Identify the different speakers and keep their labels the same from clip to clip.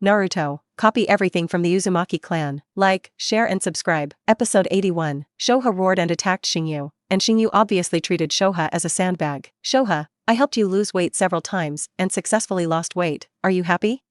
Speaker 1: Naruto. Copy everything from the Uzumaki Clan. Like, share and subscribe. Episode 81. Shoha roared and attacked Xingyu, and Xingyu obviously treated Shoha as a sandbag. Shoha, I helped you lose weight several times and successfully lost weight. Are you happy?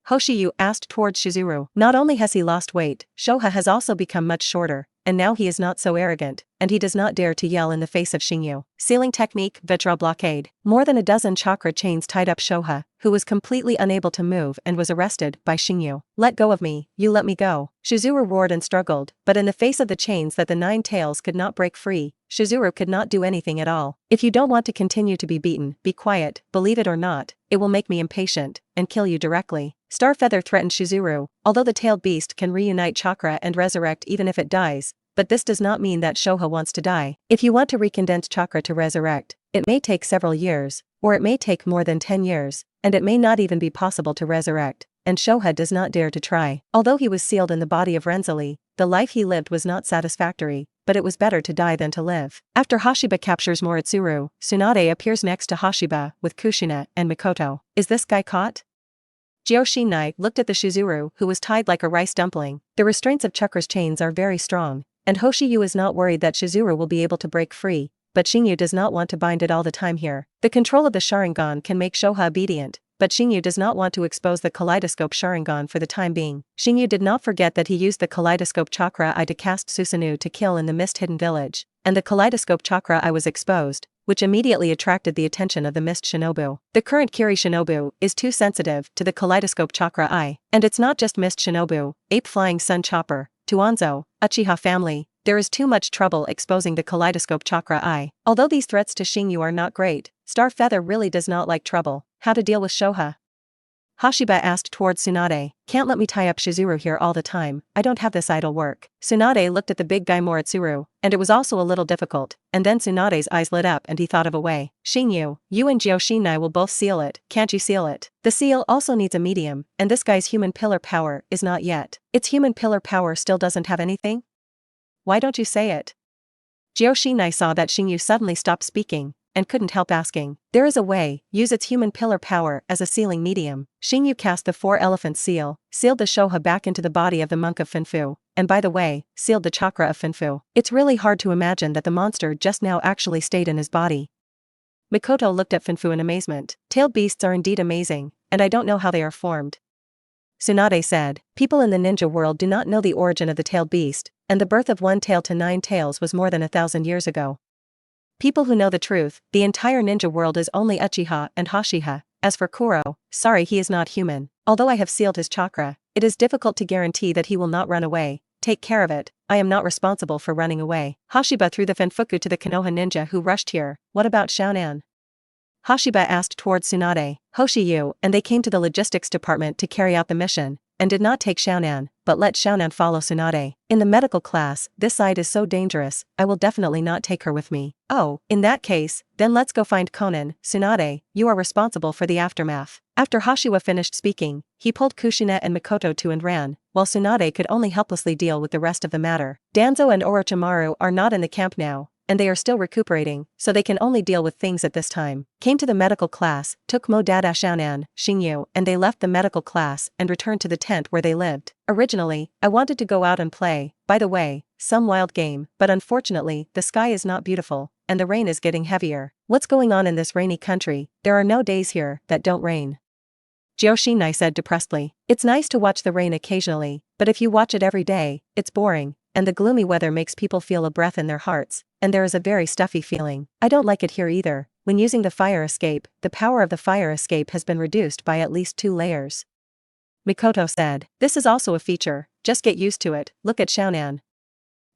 Speaker 1: Hoshiyu asked towards Shizuru. Not only has he lost weight, Shoha has also become much shorter, and now he is not so arrogant, and he does not dare to yell in the face of Xingyu. Sealing technique, Vitral blockade. More than a dozen chakra chains tied up Shoha, who was completely unable to move and was arrested by Xingyu. Let go of me, you let me go. Shizuru roared and struggled, but in the face of the chains that the 9 tails could not break free, Shizuru could not do anything at all. If you don't want to continue to be beaten, be quiet, believe it or not, it will make me impatient, and kill you directly. Starfeather threatened Shizuru, although the tailed beast can reunite chakra and resurrect even if it dies, but this does not mean that Shoha wants to die. If you want to recondense chakra to resurrect, it may take several years, or it may take more than 10 years, and it may not even be possible to resurrect, and Shoha does not dare to try. Although he was sealed in the body of Renzali, the life he lived was not satisfactory, but it was better to die than to live. After Hashiba captures Moritsuru, Tsunade appears next to Hashiba with Kushina and Mikoto. Is this guy caught? Gyoshinai looked at the Shizuru, who was tied like a rice dumpling. The restraints of Chakra's chains are very strong, and Hoshiyu is not worried that Shizuru will be able to break free, but Xingyu does not want to bind it all the time here. The control of the Sharingan can make Shoha obedient, but Xingyu does not want to expose the Kaleidoscope Sharingan for the time being. Xingyu did not forget that he used the Kaleidoscope Chakra Eye to cast Susanoo to kill in the mist-hidden village, and the Kaleidoscope Chakra Eye was exposed, which immediately attracted the attention of the Mist Shinobu. The current Kiri Shinobu is too sensitive to the Kaleidoscope Chakra Eye, and it's not just Mist Shinobu, Ape Flying Sun Chopper, Tuanzo, Uchiha family. There is too much trouble exposing the Kaleidoscope Chakra Eye. Although these threats to Xingyu are not great, Starfeather really does not like trouble. How to deal with Shoha? Hashiba asked towards Tsunade. Can't let me tie up Shizuru here all the time, I don't have this idle work. Tsunade looked at the big guy Moritsuru, and it was also a little difficult, and then Tsunade's eyes lit up and he thought of a way. Xingyu, you and Gyoshinai will both seal it, can't you seal it? The seal also needs a medium, and this guy's human pillar power is not yet. Its human pillar power still doesn't have anything? Why don't you say it? Gyoshinai saw that Xingyu suddenly stopped speaking, and couldn't help asking. There is a way, use its human pillar power as a sealing medium. Xingyu cast the 4-elephant seal, sealed the Shoha back into the body of the monk of Finfu, and by the way, sealed the chakra of Finfu. It's really hard to imagine that the monster just now actually stayed in his body. Mikoto looked at Finfu in amazement. Tailed beasts are indeed amazing, and I don't know how they are formed. Tsunade said, people in the ninja world do not know the origin of the tailed beast, and the birth of one tail to 9 tails was more than 1,000 years ago. People who know the truth, the entire ninja world is only Uchiha and Hashiha. As for Kuro, sorry he is not human. Although I have sealed his chakra, it is difficult to guarantee that he will not run away. Take care of it, I am not responsible for running away. Hashiba threw the Fanfuku to the Konoha ninja who rushed here. What about Xiaonan? Hashiba asked towards Tsunade. Hoshiyu and they came to the logistics department to carry out the mission, and did not take Xiaonan, but let Xiaonan follow Tsunade. In the medical class, this side is so dangerous, I will definitely not take her with me. Oh, in that case, then let's go find Konan. Tsunade, you are responsible for the aftermath. After Hashiwa finished speaking, he pulled Kushina and Mikoto to and ran, while Tsunade could only helplessly deal with the rest of the matter. Danzo and Orochimaru are not in the camp now, and they are still recuperating, so they can only deal with things at this time. Came to the medical class, took Modada Xiaonan, Xingyu, and they left the medical class and returned to the tent where they lived. Originally, I wanted to go out and play, by the way, some wild game, but unfortunately, the sky is not beautiful, and the rain is getting heavier. What's going on in this rainy country? There are no days here that don't rain. Gyoshinai said depressedly. It's nice to watch the rain occasionally, but if you watch it every day, it's boring, and the gloomy weather makes people feel a breath in their hearts, and there is a very stuffy feeling. I don't like it here either. When using the fire escape, the power of the fire escape has been reduced by at least 2 layers. Mikoto said, this is also a feature, just get used to it, look at Xiaonan.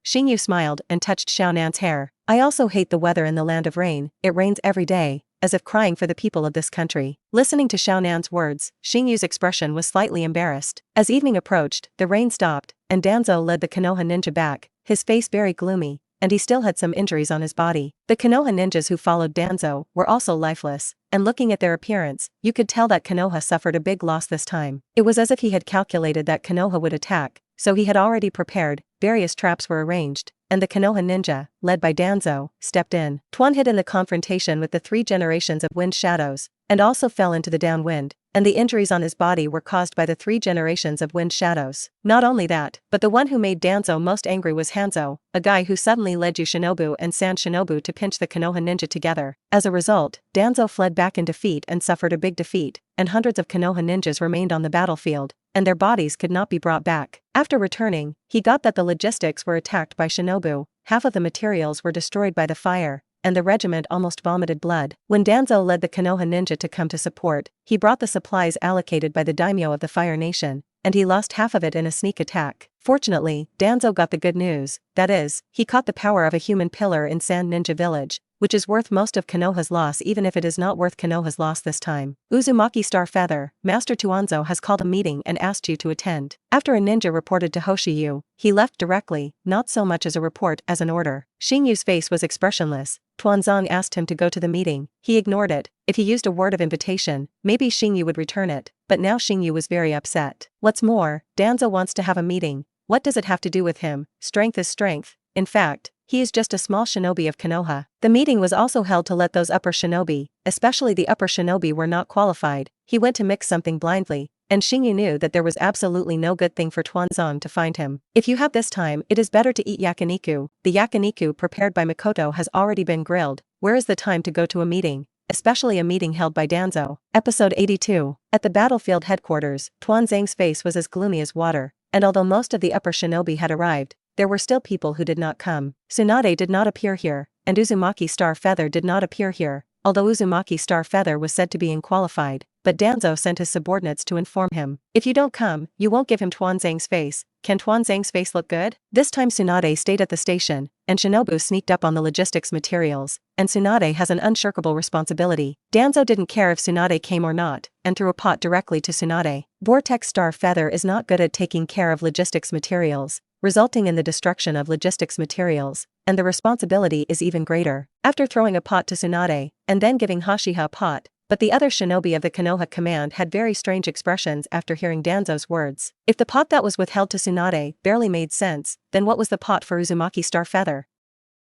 Speaker 1: Xingyu smiled and touched Xiaonan's hair. I also hate the weather in the land of rain, it rains every day, as if crying for the people of this country. Listening to Xiaonan's words, Xingyu's expression was slightly embarrassed. As evening approached, the rain stopped, and Danzo led the Konoha ninja back, his face very gloomy, and he still had some injuries on his body. The Konoha ninjas who followed Danzo were also lifeless, and looking at their appearance, you could tell that Konoha suffered a big loss this time. It was as if he had calculated that Konoha would attack, so he had already prepared, various traps were arranged, and the Konoha ninja, led by Danzo, stepped in. Tuan hid in the confrontation with the 3 generations of wind shadows, and also fell into the downwind, and the injuries on his body were caused by the 3 generations of wind shadows. Not only that, but the one who made Danzo most angry was Hanzo, a guy who suddenly led Shinobu and Sand Shinobu to pinch the Konoha ninja together. As a result, Danzo fled back in defeat and suffered a big defeat, and hundreds of Konoha ninjas remained on the battlefield, and their bodies could not be brought back. After returning, he got that the logistics were attacked by Shinobu, half of the materials were destroyed by the fire, and the regiment almost vomited blood. When Danzo led the Konoha ninja to come to support, he brought the supplies allocated by the daimyo of the Fire Nation, and he lost half of it in a sneak attack. Fortunately, Danzo got the good news, that is, he caught the power of a human pillar in Sand Ninja Village, which is worth most of Konoha's loss even if it is not worth Konoha's loss this time. Uzumaki Star Feather, Master Tuanzo has called a meeting and asked you to attend. After a ninja reported to Hoshiyu, he left directly, not so much as a report as an order. Xingyu's face was expressionless. Tuanzong asked him to go to the meeting. He ignored it. If he used a word of invitation, maybe Xingyu would return it, but now Xingyu was very upset. What's more, Danzo wants to have a meeting. What does it have to do with him? Strength is strength. In fact, he is just a small shinobi of Konoha. The meeting was also held to let those upper shinobi, especially the upper shinobi, were not qualified. He went to mix something blindly, and Xingyu knew that there was absolutely no good thing for Tuanzong to find him. If you have this time, it is better to eat yakiniku. The yakiniku prepared by Makoto has already been grilled. Where is the time to go to a meeting? Especially a meeting held by Danzo. Episode 82. At the battlefield headquarters, Tuanzang's face was as gloomy as water, and although most of the upper shinobi had arrived, there were still people who did not come. Tsunade did not appear here, and Uzumaki Star Feather did not appear here, although Uzumaki Star Feather was said to be unqualified, but Danzo sent his subordinates to inform him. If you don't come, you won't give him Tuanzang's face. Can Tuanzang's face look good? This time Tsunade stayed at the station, and Shinobu sneaked up on the logistics materials, and Tsunade has an unshirkable responsibility. Danzo didn't care if Tsunade came or not, and threw a pot directly to Tsunade. Vortex Star Feather is not good at taking care of logistics materials, resulting in the destruction of logistics materials, and the responsibility is even greater. After throwing a pot to Tsunade, and then giving Hashiha a pot, but the other shinobi of the Konoha command had very strange expressions after hearing Danzo's words. If the pot that was withheld to Tsunade barely made sense, then what was the pot for Uzumaki Star Feather?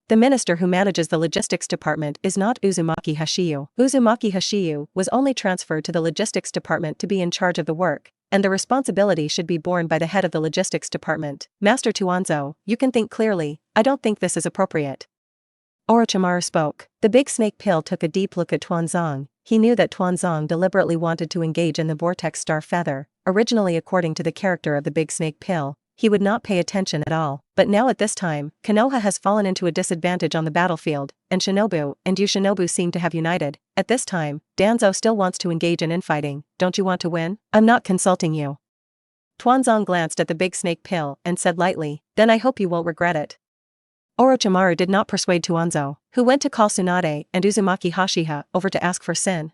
Speaker 1: The minister who manages the logistics department is not Uzumaki Hashiyu. Uzumaki Hashiyu was only transferred to the logistics department to be in charge of the work, and the responsibility should be borne by the head of the logistics department. Master Tuanzo, you can think clearly. I don't think this is appropriate. Orochimaru spoke. The big snake pill took a deep look at Tuanzong. He knew that Tuanzong deliberately wanted to engage in the Vortex Star Feather. Originally, according to the character of the big snake pill, he would not pay attention at all. But now at this time, Konoha has fallen into a disadvantage on the battlefield, and Shinobu and Shinobu seem to have united. At this time, Danzo still wants to engage in infighting. Don't you want to win? I'm not consulting you. Tuanzong glanced at the big snake pill and said lightly, then I hope you won't regret it. Orochimaru did not persuade Tuanzo, who went to call Tsunade and Uzumaki Hashiha over to ask for sin.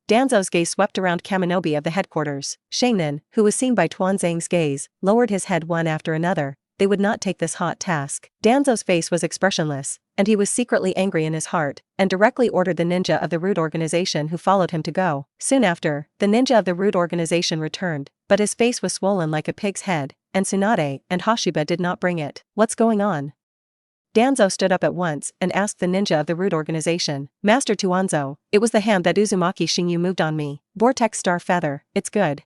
Speaker 1: Danzo's gaze swept around Kaminobi of the headquarters. Shainin, who was seen by Tuanzang's gaze, lowered his head one after another. They would not take this hot task. Danzo's face was expressionless, and he was secretly angry in his heart, and directly ordered the ninja of the Root organization who followed him to go. Soon after, the ninja of the Root organization returned, but his face was swollen like a pig's head, and Tsunade and Hashiba did not bring it. What's going on? Danzo stood up at once and asked the ninja of the Root organization. Master Tuanzo, it was the hand that Uzumaki Xingyu moved on me. Vortex Star Feather, it's good.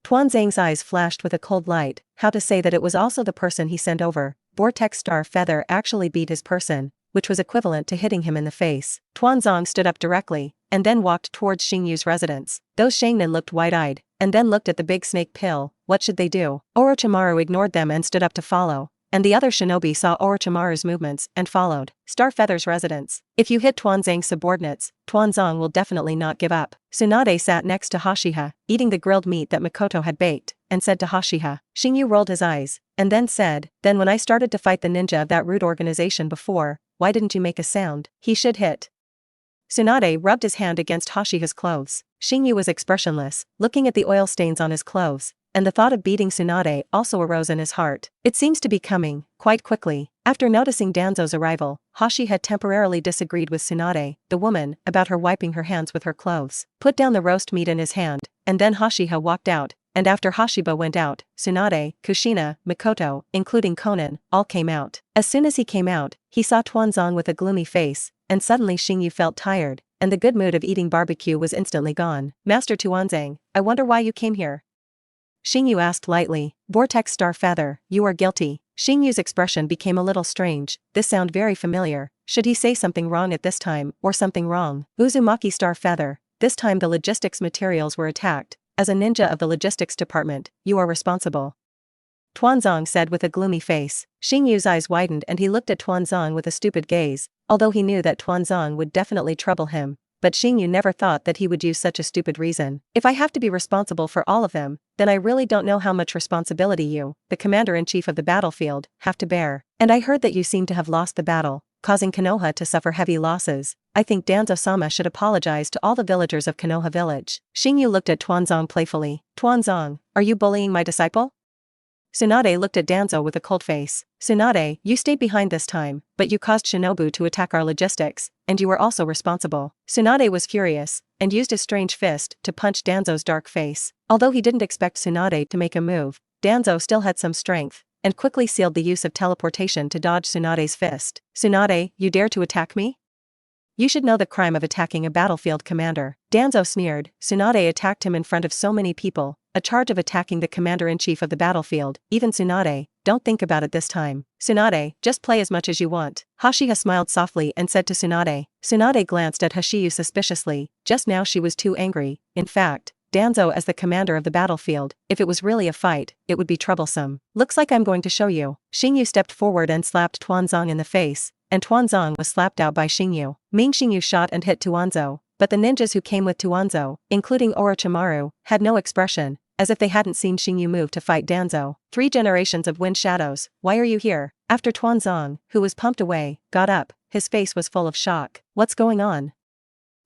Speaker 1: Tuanzang's eyes flashed with a cold light. How to say that it was also the person he sent over? Vortex Star Feather actually beat his person, which was equivalent to hitting him in the face. Tuanzong stood up directly, and then walked towards Xingyu's residence. Those Shainin looked wide-eyed, and then looked at the big snake pill. What should they do? Orochimaru ignored them and stood up to follow, and the other shinobi saw Orochimaru's movements and followed. Star Feather's residence. If you hit Tuanzang's subordinates, Tuanzong will definitely not give up. Tsunade sat next to Hashiha, eating the grilled meat that Makoto had baked, and said to Hashiha. Xingyu rolled his eyes, and then said, then when I started to fight the ninja of that Root organization before, why didn't you make a sound? He should hit. Tsunade rubbed his hand against Hashiha's clothes. Xingyu was expressionless, looking at the oil stains on his clothes, and the thought of beating Tsunade also arose in his heart. It seems to be coming, quite quickly. After noticing Danzo's arrival, Hashi had temporarily disagreed with Tsunade, the woman, about her wiping her hands with her clothes. Put down the roast meat in his hand, and then Hashiha walked out, and after Hashiba went out, Tsunade, Kushina, Makoto, including Konan, all came out. As soon as he came out, he saw Tuanzong with a gloomy face, and suddenly Xingyu felt tired, and the good mood of eating barbecue was instantly gone. Master Tuanzang, I wonder why you came here. Xingyu asked lightly. Vortex Star Feather, you are guilty. Xingyu's expression became a little strange. This sounded very familiar. Should he say something wrong at this time, or something wrong? Uzumaki Star Feather, this time the logistics materials were attacked. As a ninja of the logistics department, you are responsible. Tuanzang said with a gloomy face. Xingyu's eyes widened and he looked at Tuanzang with a stupid gaze, although he knew that Tuanzang would definitely trouble him. But Xingyu never thought that he would use such a stupid reason. If I have to be responsible for all of them, then I really don't know how much responsibility you, the commander-in-chief of the battlefield, have to bear. And I heard that you seem to have lost the battle, causing Konoha to suffer heavy losses. I think Danzo-sama should apologize to all the villagers of Konoha village. Xingyu looked at Tuanzang playfully. Tuanzang, are you bullying my disciple? Tsunade looked at Danzo with a cold face. Tsunade, you stayed behind this time, but you caused Shinobu to attack our logistics, and you were also responsible. Tsunade was furious, and used his strange fist to punch Danzo's dark face. Although he didn't expect Tsunade to make a move, Danzo still had some strength, and quickly sealed the use of teleportation to dodge Tsunade's fist. Tsunade, you dare to attack me? You should know the crime of attacking a battlefield commander. Danzo sneered. Tsunade attacked him in front of so many people. A charge of attacking the commander-in-chief of the battlefield. Even Tsunade, don't think about it this time. Tsunade, just play as much as you want. Hashiha smiled softly and said to Tsunade. Tsunade glanced at Hashiyu suspiciously. Just now she was too angry. In fact, Danzo as the commander of the battlefield, if it was really a fight, it would be troublesome. Looks like I'm going to show you. Xingyu stepped forward and slapped Tuanzang in the face, and Tuanzang was slapped out by Xingyu. Xingyu shot and hit Tuanzo, but the ninjas who came with Tuanzo, including Orochimaru, had no expression, as if they hadn't seen Xingyu move to fight Danzo. 3 generations of wind shadows, why are you here? After Tuanzang, who was pumped away, got up, his face was full of shock. What's going on?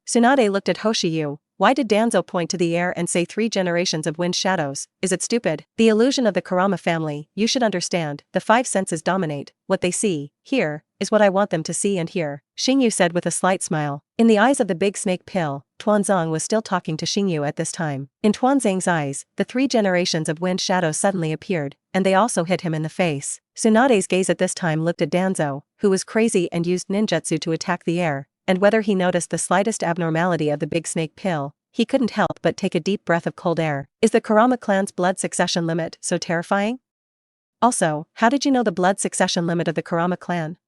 Speaker 1: Tsunade looked at Hoshiyu. Why did Danzo point to the air and say 3 generations of wind shadows? Is it stupid? The illusion of the Kurama family, you should understand, the 5 senses dominate. What they see, hear, is what I want them to see and hear, Xingyu said with a slight smile. In the eyes of the big snake pill, Tuanzang was still talking to Xingyu at this time. In Tuanzang's eyes, the 3 generations of wind shadows suddenly appeared, and they also hit him in the face. Tsunade's gaze at this time looked at Danzo, who was crazy and used ninjutsu to attack the air, and whether he noticed the slightest abnormality of the big snake pill, he couldn't help but take a deep breath of cold air. Is the Kurama clan's blood succession limit so terrifying? Also, how did you know the blood succession limit of the Kurama clan?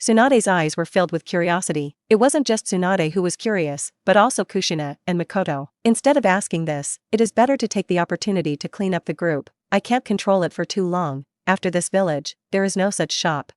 Speaker 1: Tsunade's eyes were filled with curiosity. It wasn't just Tsunade who was curious, but also Kushina and Makoto. Instead of asking this, it is better to take the opportunity to clean up the group. I can't control it for too long. After this village, there is no such shop.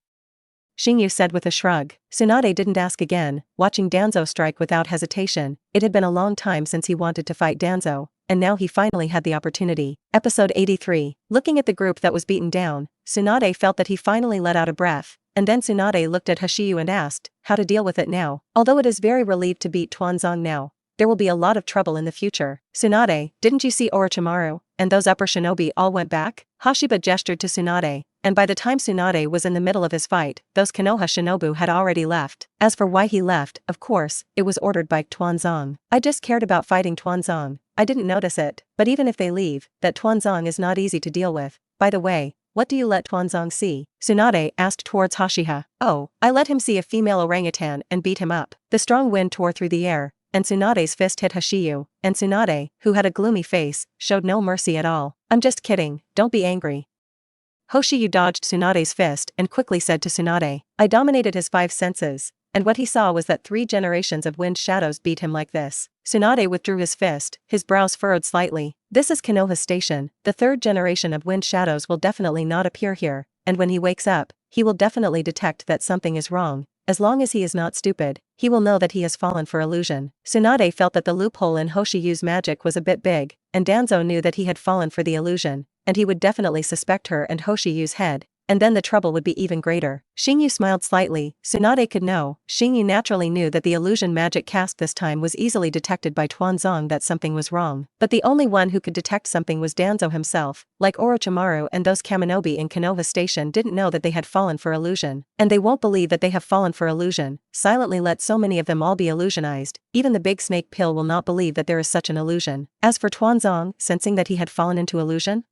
Speaker 1: Xingyu said with a shrug. Tsunade didn't ask again, watching Danzo strike without hesitation. It had been a long time since he wanted to fight Danzo, and now he finally had the opportunity. Episode 83. Looking at the group that was beaten down, Tsunade felt that he finally let out a breath, and then Tsunade looked at Hashiyu and asked, how to deal with it now. Although it is very relieved to beat Tuanzang now, there will be a lot of trouble in the future. Tsunade, didn't you see Orochimaru, and those upper shinobi all went back? Hashiba gestured to Tsunade, and by the time Tsunade was in the middle of his fight, those Konoha shinobu had already left. As for why he left, of course, it was ordered by Tuanzang. I just cared about fighting Tuanzang. I didn't notice it, but even if they leave, that Tuanzang is not easy to deal with. By the way, what do you let Tuanzang see? Tsunade asked towards Hashiha. Oh, I let him see a female orangutan and beat him up. The strong wind tore through the air, and Tsunade's fist hit Hashiyu, and Tsunade, who had a gloomy face, showed no mercy at all. I'm just kidding, don't be angry. Hoshiyu dodged Tsunade's fist and quickly said to Tsunade, I dominated his 5 senses, and what he saw was that 3 generations of wind shadows beat him like this. Tsunade withdrew his fist, his brows furrowed slightly. This is Konoha Station, the 3rd generation of wind shadows will definitely not appear here, and when he wakes up, he will definitely detect that something is wrong. As long as he is not stupid, he will know that he has fallen for illusion. Tsunade felt that the loophole in Hoshiyu's magic was a bit big, and Danzo knew that he had fallen for the illusion, and he would definitely suspect her and Hoshiyu's head, and then the trouble would be even greater. Xingyu smiled slightly. Tsunade could know. Xingyu naturally knew that the illusion magic cast this time was easily detected by Tuanzang that something was wrong. But the only one who could detect something was Danzo himself. Like Orochimaru and those Kaminobi in Konoha Station didn't know that they had fallen for illusion. And they won't believe that they have fallen for illusion. Silently let so many of them all be illusionized. Even the big snake pill will not believe that there is such an illusion. As for Tuanzang, sensing that he had fallen into illusion,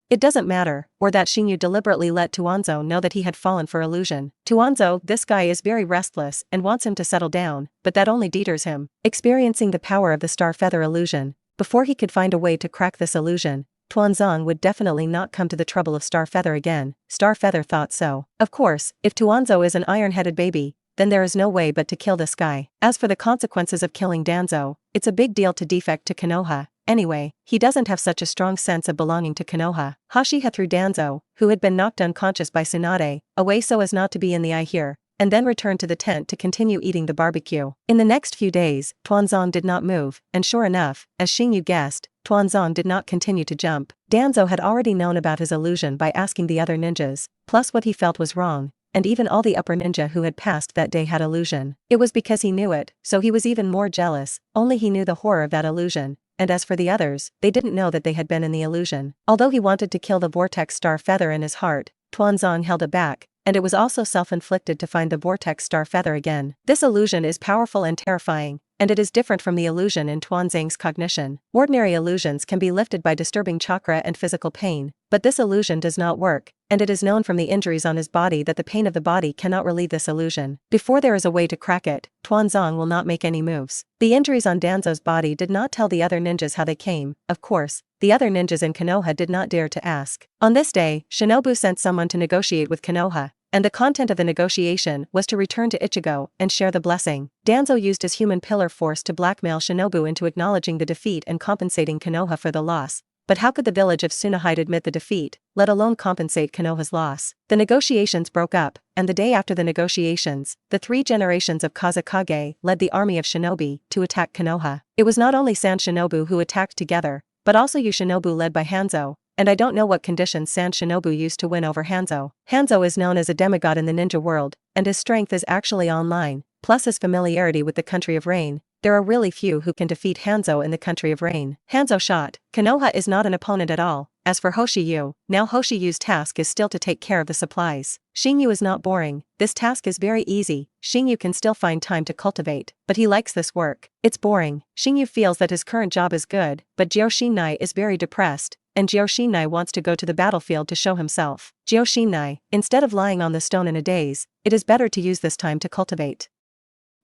Speaker 1: It doesn't matter, or that Xingyu deliberately let Tuanzou know that he had fallen for illusion. Tuanzou, this guy is very restless and wants him to settle down, but that only deters him. Experiencing the power of the star feather illusion, before he could find a way to crack this illusion, Tuanzong would definitely not come to the trouble of star feather again. Star feather thought so. Of course, if Tuanzou is an iron-headed baby, then there is no way but to kill this guy. As for the consequences of killing Danzo, it's a big deal to defect to Konoha. Anyway, he doesn't have such a strong sense of belonging to Konoha. Hashiha threw Danzo, who had been knocked unconscious by Tsunade, away so as not to be in the eye here, and then returned to the tent to continue eating the barbecue. In the next few days, Tuanzong did not move, and sure enough, as Xingyu guessed, Tuanzong did not continue to jump. Danzo had already known about his illusion by asking the other ninjas, plus what he felt was wrong, and even all the upper ninja who had passed that day had illusion. It was because he knew it, so he was even more jealous, only he knew the horror of that illusion. And as for the others, they didn't know that they had been in the illusion. Although he wanted to kill the vortex star feather in his heart, Tuanzong held it back, and it was also self-inflicted to find the vortex star feather again. This illusion is powerful and terrifying, and it is different from the illusion in Tuanzang's cognition. Ordinary illusions can be lifted by disturbing chakra and physical pain, but this illusion does not work, and it is known from the injuries on his body that the pain of the body cannot relieve this illusion. Before there is a way to crack it, Tuanzong will not make any moves. The injuries on Danzo's body did not tell the other ninjas how they came. Of course, the other ninjas in Konoha did not dare to ask. On this day, Shinobu sent someone to negotiate with Konoha, and the content of the negotiation was to return to Ichigo and share the blessing. Danzo used his human pillar force to blackmail Shinobu into acknowledging the defeat and compensating Konoha for the loss. But how could the village of Tsunahide admit the defeat, let alone compensate Konoha's loss? The negotiations broke up, and the day after the negotiations, the 3 generations of Kazekage led the army of shinobi to attack Konoha. It was not only Sand Shinobu who attacked together, but also Yu Shinobu led by Hanzo, and I don't know what conditions Sand Shinobu used to win over Hanzo. Hanzo is known as a demigod in the ninja world, and his strength is actually online, plus his familiarity with the country of rain. There are really few who can defeat Hanzo in the country of rain. Hanzo shot. Konoha is not an opponent at all. As for Hoshiyu, now Hoshiyu's task is still to take care of the supplies. Xingyu is not boring. This task is very easy. Xingyu can still find time to cultivate, but he likes this work. It's boring. Xingyu feels that his current job is good, but Jioshinai is very depressed, and Jioshinai wants to go to the battlefield to show himself. Jioshinai, instead of lying on the stone in a daze, it is better to use this time to cultivate.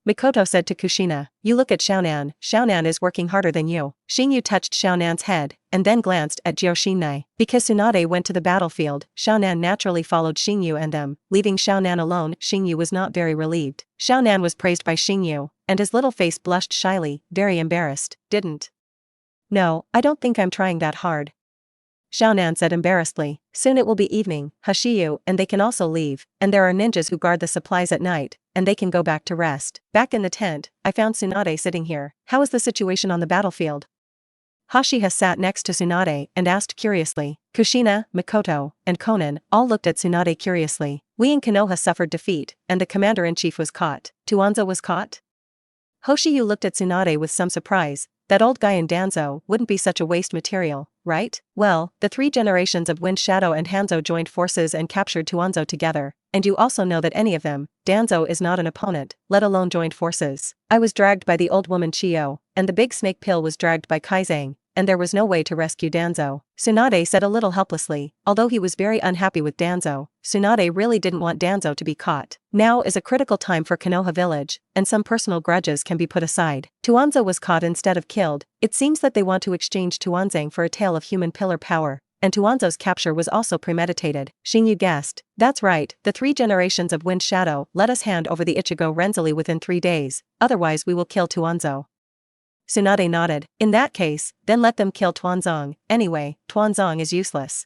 Speaker 1: Mikoto said to Kushina, "You look at Xiaonan. Xiaonan is working harder than you." Xingyu touched Xiaonan's head, and then glanced at Jioshinai. Because Tsunade went to the battlefield, Xiaonan naturally followed Xingyu and them. Leaving Xiaonan alone, Xingyu was not very relieved. Xiaonan was praised by Xingyu, and his little face blushed shyly, very embarrassed. "Didn't. No, I don't think I'm trying that hard," Xiaonan said embarrassedly. "Soon it will be evening, Hashiyu, and they can also leave, and there are ninjas who guard the supplies at night, and they can go back to rest." Back in the tent, I found Tsunade sitting here. "How is the situation on the battlefield?" Hashiha sat next to Tsunade and asked curiously. Kushina, Mikoto, and Konan all looked at Tsunade curiously. "We in Konoha suffered defeat, and the commander-in-chief was caught." Tuanzo was caught? Hoshiyu looked at Tsunade with some surprise. That old guy in Danzo wouldn't be such a waste material, right? Well, the 3 generations of Wind Shadow and Hanzo joined forces and captured Tuanzo together, and you also know that any of them, Danzo is not an opponent, let alone joined forces. I was dragged by the old woman Chiyo, and the big snake pill was dragged by Kaizang, and there was no way to rescue Danzo. Tsunade said a little helplessly. Although he was very unhappy with Danzo, Tsunade really didn't want Danzo to be caught. Now is a critical time for Konoha village, and some personal grudges can be put aside. Tuanzo was caught instead of killed. It seems that they want to exchange Tuanzang for a tale of human pillar power, and Tuanzo's capture was also premeditated. Xingyu guessed. That's right, the 3 generations of Wind Shadow let us hand over the Ichigo Renzali within 3 days, otherwise we will kill Tuanzo. Tsunade nodded. "In that case, then let them kill Tuanzong. Anyway, Tuanzong is useless."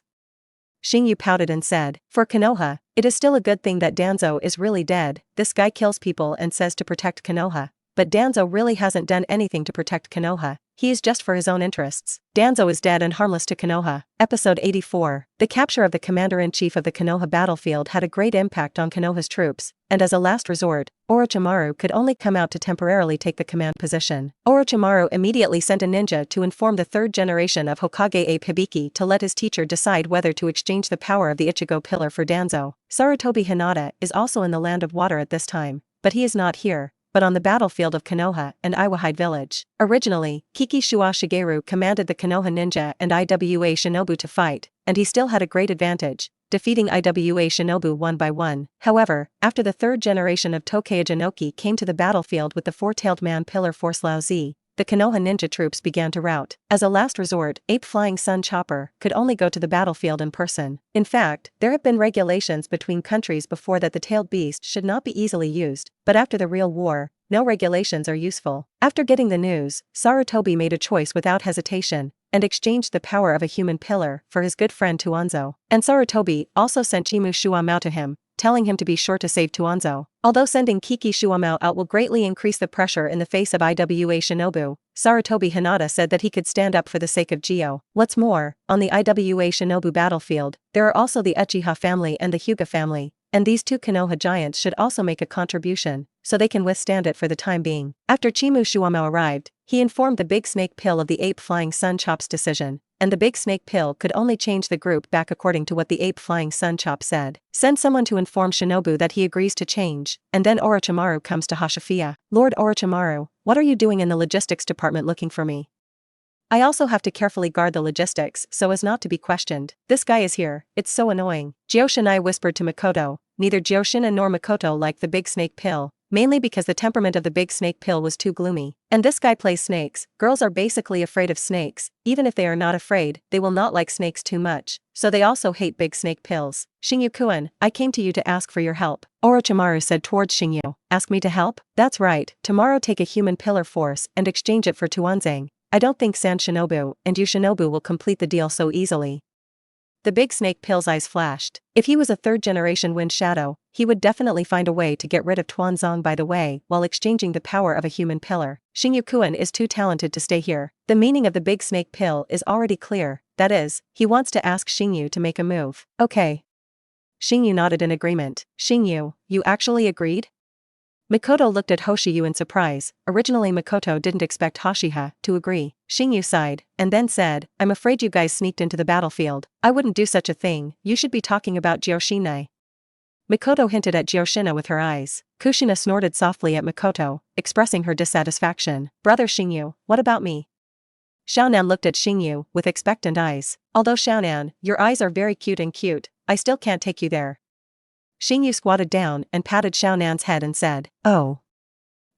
Speaker 1: Xingyu pouted and said, "For Konoha, it is still a good thing that Danzo is really dead. This guy kills people and says to protect Konoha. But Danzo really hasn't done anything to protect Konoha. He is just for his own interests. Danzo is dead and harmless to Konoha." Episode 84. The capture of the commander-in-chief of the Konoha battlefield had a great impact on Konoha's troops, and as a last resort, Orochimaru could only come out to temporarily take the command position. Orochimaru immediately sent a ninja to inform the 3rd generation of Hokage Abe Hibiki to let his teacher decide whether to exchange the power of the Ichigo pillar for Danzo. Sarutobi Hinata is also in the land of water at this time, but he is not here. but on the battlefield of Konoha and Iwahide village. Originally, Kikishiwa Shigeru commanded the Konoha ninja and Iwa Shinobu to fight, and he still had a great advantage, defeating Iwa Shinobu one by one. However, after the third generation of Tokei Jinoki came to the battlefield with the four-tailed man Pillar Force Lao Z, the Konoha ninja troops began to rout. As a last resort, Ape Flying Sun Chopper could only go to the battlefield in person. In fact, there have been regulations between countries before that the tailed beast should not be easily used, but after the real war, no regulations are useful. After getting the news, Sarutobi made a choice without hesitation, and exchanged the power of a human pillar for his good friend Tuanzo. And Sarutobi also sent Chimu Shuamao to him, telling him to be sure to save Tuanzo. Although sending Kiki Shuamao out will greatly increase the pressure in the face of Iwa Shinobu, Sarutobi Hinata said that he could stand up for the sake of Gio. What's more, on the Iwa Shinobu battlefield, there are also the Uchiha family and the Hyuga family, and these two Konoha giants should also make a contribution, so they can withstand it for the time being. After Chimu Shuamao arrived, he informed the Big Snake Pill of the Ape Flying Sun Chop's decision, and the Big Snake Pill could only change the group back according to what the Ape Flying Sun Chop said. Send someone to inform Shinobu that he agrees to change, and then Orochimaru comes to Hashifiya. Lord Orochimaru, what are you doing in the logistics department looking for me? I also have to carefully guard the logistics so as not to be questioned. This guy is here, it's so annoying. Gyoshinai whispered to Makoto. Neither Gyoshina nor Makoto liked the Big Snake Pill, mainly because the temperament of the Big Snake Pill was too gloomy. And this guy plays snakes. Girls are basically afraid of snakes. Even if they are not afraid, they will not like snakes too much, so they also hate Big Snake Pills. Xingyu-kun, I came to you to ask for your help, Orochimaru said towards Xingyu. Ask me to help? That's right, tomorrow take a human pillar force and exchange it for Tuanzang. I don't think San Shinobu and Yu Shinobu will complete the deal so easily. The Big Snake Pill's eyes flashed. If he was a third-generation Wind Shadow, he would definitely find a way to get rid of Tuanzang by the way while exchanging the power of a human pillar. Xingyu-kun is too talented to stay here. The meaning of the Big Snake Pill is already clear, that is, he wants to ask Xingyu to make a move. Okay. Xingyu nodded in agreement. Xingyu, you actually agreed? Makoto looked at Hoshiyu in surprise. Originally Makoto didn't expect Hashiha to agree. Xingyu sighed, and then said, I'm afraid you guys sneaked into the battlefield. I wouldn't do such a thing, you should be talking about Gyoshinai. Makoto hinted at Gyoshina with her eyes. Kushina snorted softly at Makoto, expressing her dissatisfaction. Brother Xingyu, what about me? Xiaonan looked at Xingyu with expectant eyes. Although Xiaonan, your eyes are very cute, I still can't take you there. Xingyu squatted down and patted Xiaonan's head and said, Oh.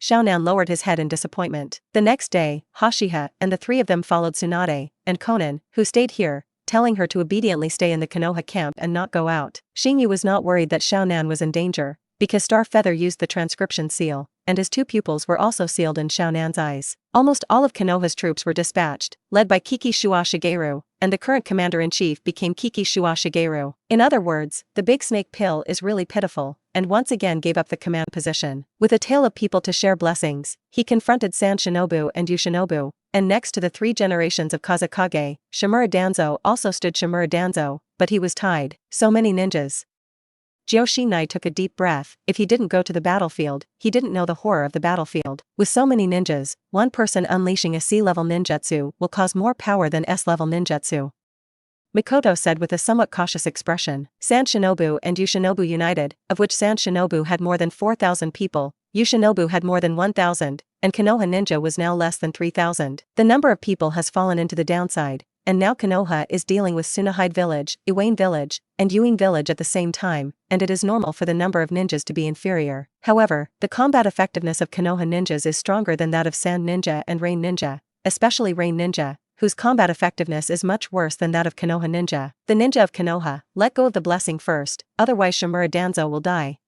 Speaker 1: Xiaonan lowered his head in disappointment. The next day, Hashiha and the three of them followed Tsunade and Konan, who stayed here, telling her to obediently stay in the Konoha camp and not go out. Xingyu was not worried that Xiaonan was in danger, because Starfeather used the transcription seal, and his two pupils were also sealed in Xiaonan's eyes. Almost all of Konoha's troops were dispatched, led by Kikishiwa Shigeru, and the current commander-in-chief became Kikishiwa Shigeru. In other words, the Big Snake Pill is really pitiful, and once again gave up the command position. With a tale of people to share blessings, he confronted San Shinobu and Yu Shinobu, and next to the three generations of Kazekage, Shimura Danzo also stood Shimura Danzo, but he was tied. So many ninjas. Gyoshinai took a deep breath. If he didn't go to the battlefield, he didn't know the horror of the battlefield. With so many ninjas, one person unleashing a C-level ninjutsu will cause more power than S-level ninjutsu. Makoto said with a somewhat cautious expression. San Shinobu and Yu Shinobu united, of which San Shinobu had more than 4,000 people, Yu Shinobu had more than 1,000, and Konoha Ninja was now less than 3,000. The number of people has fallen into the downside, and now Konoha is dealing with Tsunahide Village, Iwane Village, and Yuing Village at the same time, and it is normal for the number of ninjas to be inferior. However, the combat effectiveness of Konoha ninjas is stronger than that of Sand Ninja and Rain Ninja, especially Rain Ninja, whose combat effectiveness is much worse than that of Konoha Ninja. The ninja of Konoha, let go of the blessing first, otherwise Shimura Danzo will die.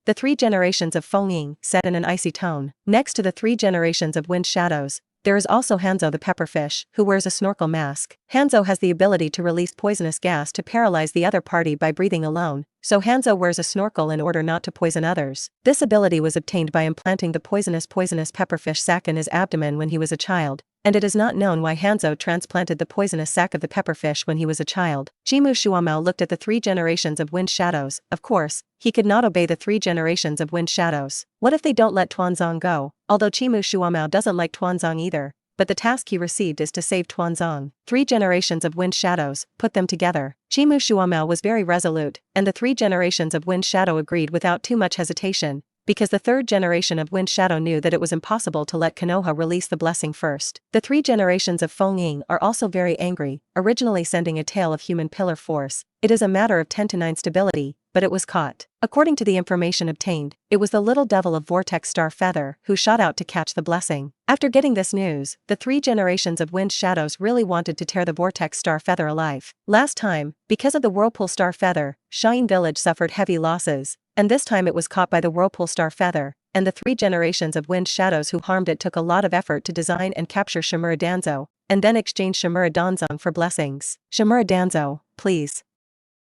Speaker 1: The three generations of Feng said in an icy tone. Next to the three generations of Wind Shadows, there is also Hanzo the pepperfish, who wears a snorkel mask. Hanzo has the ability to release poisonous gas to paralyze the other party by breathing alone, so Hanzo wears a snorkel in order not to poison others. This ability was obtained by implanting the poisonous pepperfish sac in his abdomen when he was a child, and it is not known why Hanzo transplanted the poisonous sac of the pepperfish when he was a child. Chimu Shuamao looked at the three generations of Wind Shadows. Of course, he could not obey the three generations of Wind Shadows. What if they don't let Tuanzang go? Although Chimu Shuamao doesn't like Tuanzang either, but the task he received is to save Tuanzang. Three generations of Wind Shadows, put them together. Chimu Shuamao was very resolute, and the three generations of Wind Shadow agreed without too much hesitation, because the third generation of Wind Shadow knew that it was impossible to let Konoha release the blessing first. The three generations of Feng are also very angry, originally sending a tail of human pillar force. It is a matter of 10 to 9 stability, but it was caught. According to the information obtained, it was the little devil of Vortex Star Feather who shot out to catch the blessing. After getting this news, the three generations of Wind Shadows really wanted to tear the Vortex Star Feather alive. Last time, because of the Whirlpool Star Feather, Shine Village suffered heavy losses, and this time it was caught by the Whirlpool Star Feather, and the three generations of Wind Shadows who harmed it took a lot of effort to design and capture Shimura Danzo, and then exchange Shimura Danzong for blessings. Shimura Danzo, please.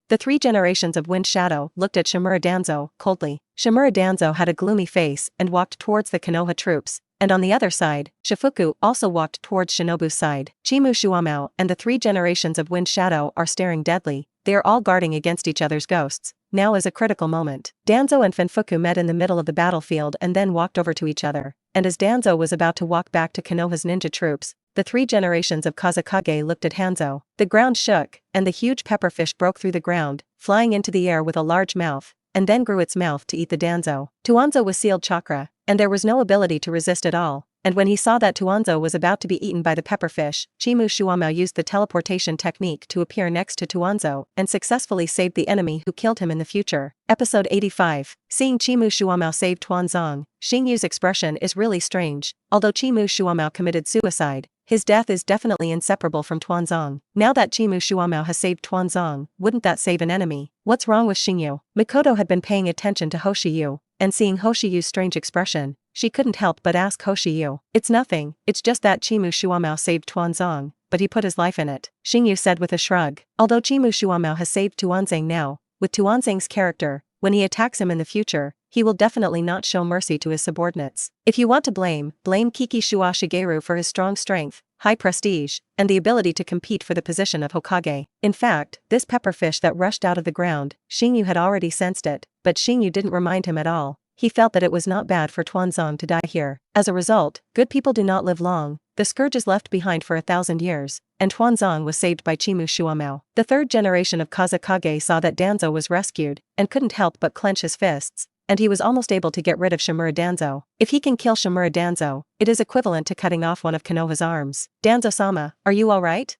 Speaker 1: The three generations of Wind Shadow looked at Shimura Danzo coldly. Shimura Danzo had a gloomy face and walked towards the Konoha troops, and on the other side, Shifuku also walked towards Shinobu's side. Chimu Shuamao and the three generations of Wind Shadow are staring deadly. They are all guarding against each other's ghosts. Now is a critical moment. Danzo and Funfuku met in the middle of the battlefield and then walked over to each other, and as Danzo was about to walk back to Konoha's ninja troops, the three generations of Kazekage looked at Hanzo. The ground shook, and the huge pepperfish broke through the ground, flying into the air with a large mouth, and then grew its mouth to eat the Danzo. Tuanzo was sealed chakra, and there was no ability to resist at all. And when he saw that Tuanzo was about to be eaten by the pepperfish, Chimu Shuamao used the teleportation technique to appear next to Tuanzo and successfully saved the enemy who killed him in the future. Episode 85. Seeing Chimu Shuamao save Tuanzong, Xingyu's expression is really strange. Although Chimu Shuamao committed suicide, his death is definitely inseparable from Tuanzong. Now that Chimu Shuamao has saved Tuanzong, wouldn't that save an enemy? What's wrong with Xingyu? Mikoto had been paying attention to Hoshiyu, and seeing Hoshiyu's strange expression, she couldn't help but ask Hoshiyu. It's nothing, it's just that Chimu Shuamao saved Tuanzong, but he put his life in it, Xingyu said with a shrug. Although Chimu Shuamao has saved Tuanzang now, with Tuanzang's character, when he attacks him in the future, he will definitely not show mercy to his subordinates. If you want to blame Kiki Shua Shigeru for his strong strength, high prestige, and the ability to compete for the position of Hokage. In fact, this pepperfish that rushed out of the ground, Xingyu had already sensed it, but Xingyu didn't remind him at all. He felt that it was not bad for Tuanzong to die here. As a result, good people do not live long. The scourge is left behind for 1,000 years, and Tuanzong was saved by Chimu Shuamao. The third generation of Kazekage saw that Danzo was rescued, and couldn't help but clench his fists, and he was almost able to get rid of Shimura Danzo. If he can kill Shimura Danzo, it is equivalent to cutting off one of Konoha's arms. Danzo-sama, are you alright?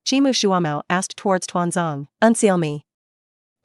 Speaker 1: Chimu Shuamao asked towards Tuanzong. Unseal me.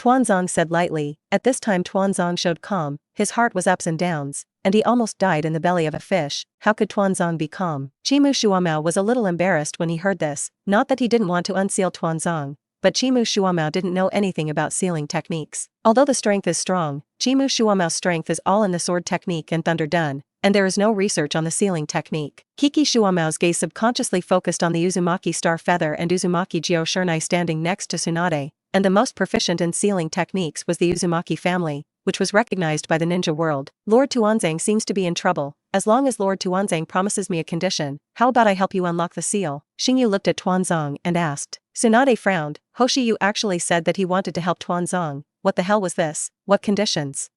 Speaker 1: Tuanzong said lightly. At this time Tuanzong showed calm, his heart was ups and downs, and he almost died in the belly of a fish. How could Tuanzong be calm? Chimu Shuamao was a little embarrassed when he heard this, not that he didn't want to unseal Tuanzong, but Chimu Shuamao didn't know anything about sealing techniques. Although the strength is strong, Chimu Shuamao's strength is all in the sword technique and Thunder Dun, and there is no research on the sealing technique. Kiki Shuamao's gaze subconsciously focused on the Uzumaki Star Feather and Uzumaki Gyo Shurnai standing next to Tsunade, and the most proficient in sealing techniques was the Uzumaki family, which was recognized by the ninja world. Lord Tuanzang seems to be in trouble. As long as Lord Tuanzang promises me a condition, how about I help you unlock the seal? Xingyu looked at Tuanzong and asked. Tsunade frowned. Hoshiyu actually said that he wanted to help Tuanzong. What the hell was this? What conditions?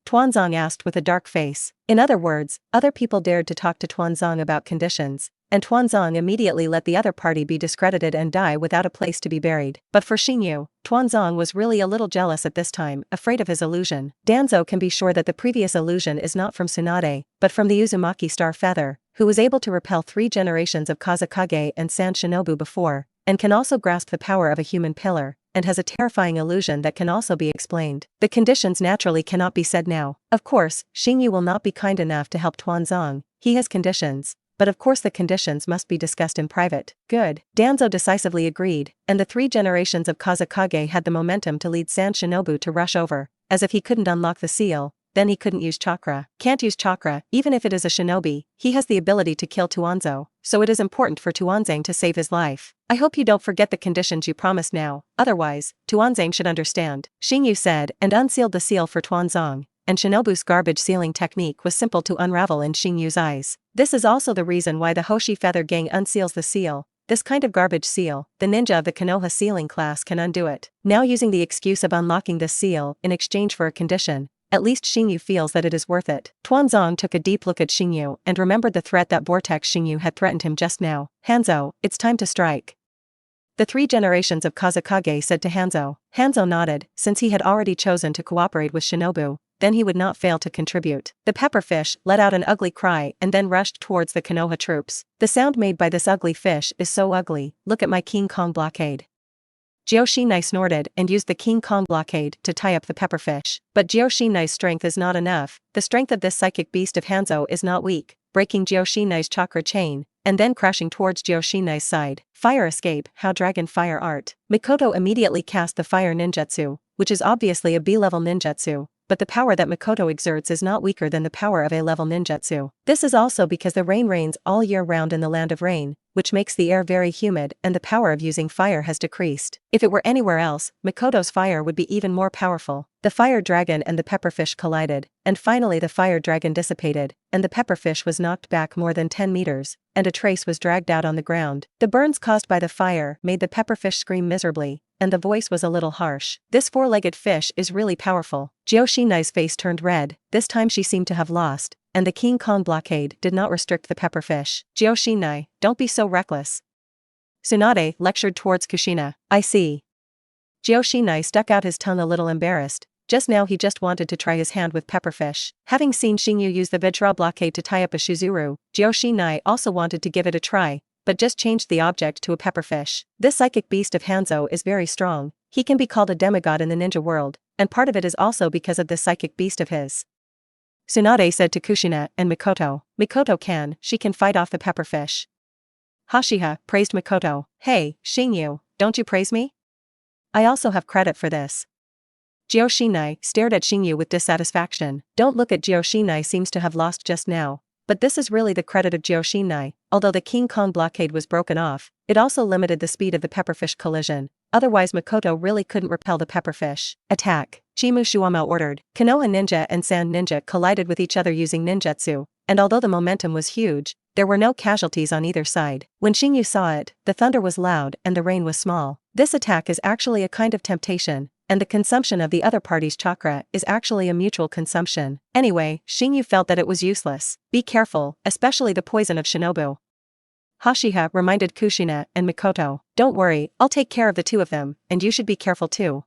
Speaker 1: Tuanzong asked with a dark face. In other words, other people dared to talk to Tuanzong about conditions, and Tuanzong immediately let the other party be discredited and die without a place to be buried. But for Xingyu, Tuanzong was really a little jealous at this time, afraid of his illusion. Danzo can be sure that the previous illusion is not from Tsunade, but from the Uzumaki Star Feather, who was able to repel 3 generations of Kazekage and Sand Shinobu before, and can also grasp the power of a human pillar, and has a terrifying illusion that can also be explained. The conditions naturally cannot be said now. Of course, Xingyu will not be kind enough to help Tuanzong. He has conditions, but of course the conditions must be discussed in private. Good. Danzo decisively agreed, and the 3 generations of Kazekage had the momentum to lead Sand Shinobu to rush over, as if he couldn't unlock the seal, then he couldn't use chakra. Can't use chakra, even if it is a shinobi, he has the ability to kill Tuanzo, so it is important for Tuanzang to save his life. I hope you don't forget the conditions you promised now, otherwise, Tuanzang should understand, Xingyu said and unsealed the seal for Tuanzong, and Shinobu's garbage sealing technique was simple to unravel in Xingyu's eyes. This is also the reason why the Hoshi Feather Gang unseals the seal. This kind of garbage seal, the ninja of the Konoha sealing class can undo it. Now using the excuse of unlocking this seal in exchange for a condition, at least Xingyu feels that it is worth it. Tuanzong took a deep look at Xingyu and remembered the threat that Vortex Xingyu had threatened him just now. Hanzo, it's time to strike. The 3 generations of Kazekage said to Hanzo. Hanzo nodded, since he had already chosen to cooperate with Shinobu. then he would not fail to contribute. The pepperfish let out an ugly cry and then rushed towards the Konoha troops. The sound made by this ugly fish is so ugly, look at my King Kong blockade. Shinai snorted and used the King Kong blockade to tie up the pepperfish. But Shinai's strength is not enough. The strength of this psychic beast of Hanzo is not weak, breaking Shinai's chakra chain, and then crashing towards Shinai's side. Fire escape, how dragon fire art. Mikoto immediately cast the fire ninjutsu, which is obviously a B-level ninjutsu, but the power that Mikoto exerts is not weaker than the power of A-level ninjutsu. This is also because the rain rains all year round in the land of rain, which makes the air very humid and the power of using fire has decreased. If it were anywhere else, Mikoto's fire would be even more powerful. The fire dragon and the pepperfish collided, and finally the fire dragon dissipated, and the pepperfish was knocked back more than 10 meters, and a trace was dragged out on the ground. The burns caused by the fire made the pepperfish scream miserably, and the voice was a little harsh. This four-legged fish is really powerful. Shinai's face turned red, this time she seemed to have lost, and the King Kong blockade did not restrict the pepperfish. Shinai, don't be so reckless. Tsunade lectured towards Kushina. I see. Shinai stuck out his tongue a little embarrassed. Just now he just wanted to try his hand with pepperfish. Having seen Xingyu use the Vajra blockade to tie up a Shizuru, Shinai also wanted to give it a try, but just changed the object to a pepperfish. This psychic beast of Hanzo is very strong. He can be called a demigod in the ninja world, and part of it is also because of this psychic beast of his. Tsunade said to Kushina and Mikoto. She can fight off the pepperfish. Hashiha praised Mikoto. Hey, Xingyu, don't you praise me? I also have credit for this. Shinai stared at Xingyu with dissatisfaction. Don't look at Shinai seems to have lost just now. But this is really the credit of Shinai. Although the King Kong blockade was broken off, it also limited the speed of the pepperfish collision. Otherwise Mikoto really couldn't repel the pepperfish. Attack. Chimushuama ordered. Konoha ninja and sand ninja collided with each other using ninjutsu, and although the momentum was huge, there were no casualties on either side. When Xingyu saw it, the thunder was loud and the rain was small. This attack is actually a kind of temptation, and the consumption of the other party's chakra is actually a mutual consumption. Anyway, Xingyu felt that it was useless. Be careful, especially the poison of Shinobu. Hashiha reminded Kushina and Mikoto. Don't worry, I'll take care of the two of them, and you should be careful too.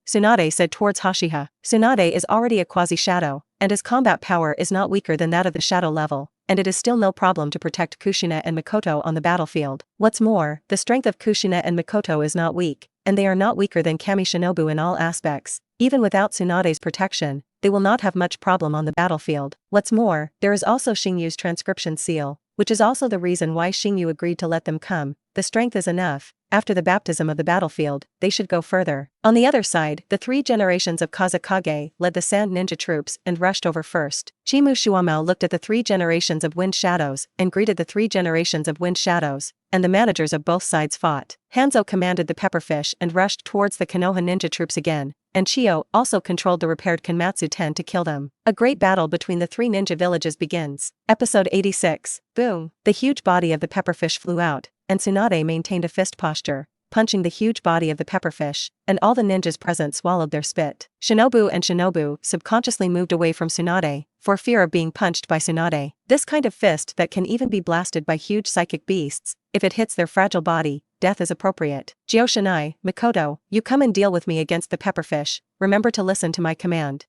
Speaker 1: Tsunade said towards Hashiha. Tsunade is already a quasi-shadow, and his combat power is not weaker than that of the shadow level, and it is still no problem to protect Kushina and Mikoto on the battlefield. What's more, the strength of Kushina and Mikoto is not weak, and they are not weaker than Kami Shinobu in all aspects. Even without Tsunade's protection, they will not have much problem on the battlefield. What's more, there is also Xingyu's transcription seal, which is also the reason why Xingyu agreed to let them come. The strength is enough. After the baptism of the battlefield, they should go further. On the other side, the three generations of Kazekage led the sand ninja troops and rushed over first. Chimushuama looked at the three generations of wind shadows and greeted the three generations of wind shadows, and the managers of both sides fought. Hanzo commanded the pepperfish and rushed towards the Konoha ninja troops again, and Chiyo also controlled the repaired Kanmatsu 10 to kill them. A great battle between the three ninja villages begins. Episode 86. Boom! The huge body of the pepperfish flew out, and Tsunade maintained a fist posture, punching the huge body of the pepperfish, and all the ninjas present swallowed their spit. Shinobu subconsciously moved away from Tsunade, for fear of being punched by Tsunade. This kind of fist that can even be blasted by huge psychic beasts, if it hits their fragile body, death is appropriate. Shinai, Mikoto, you come and deal with me against the pepperfish, remember to listen to my command.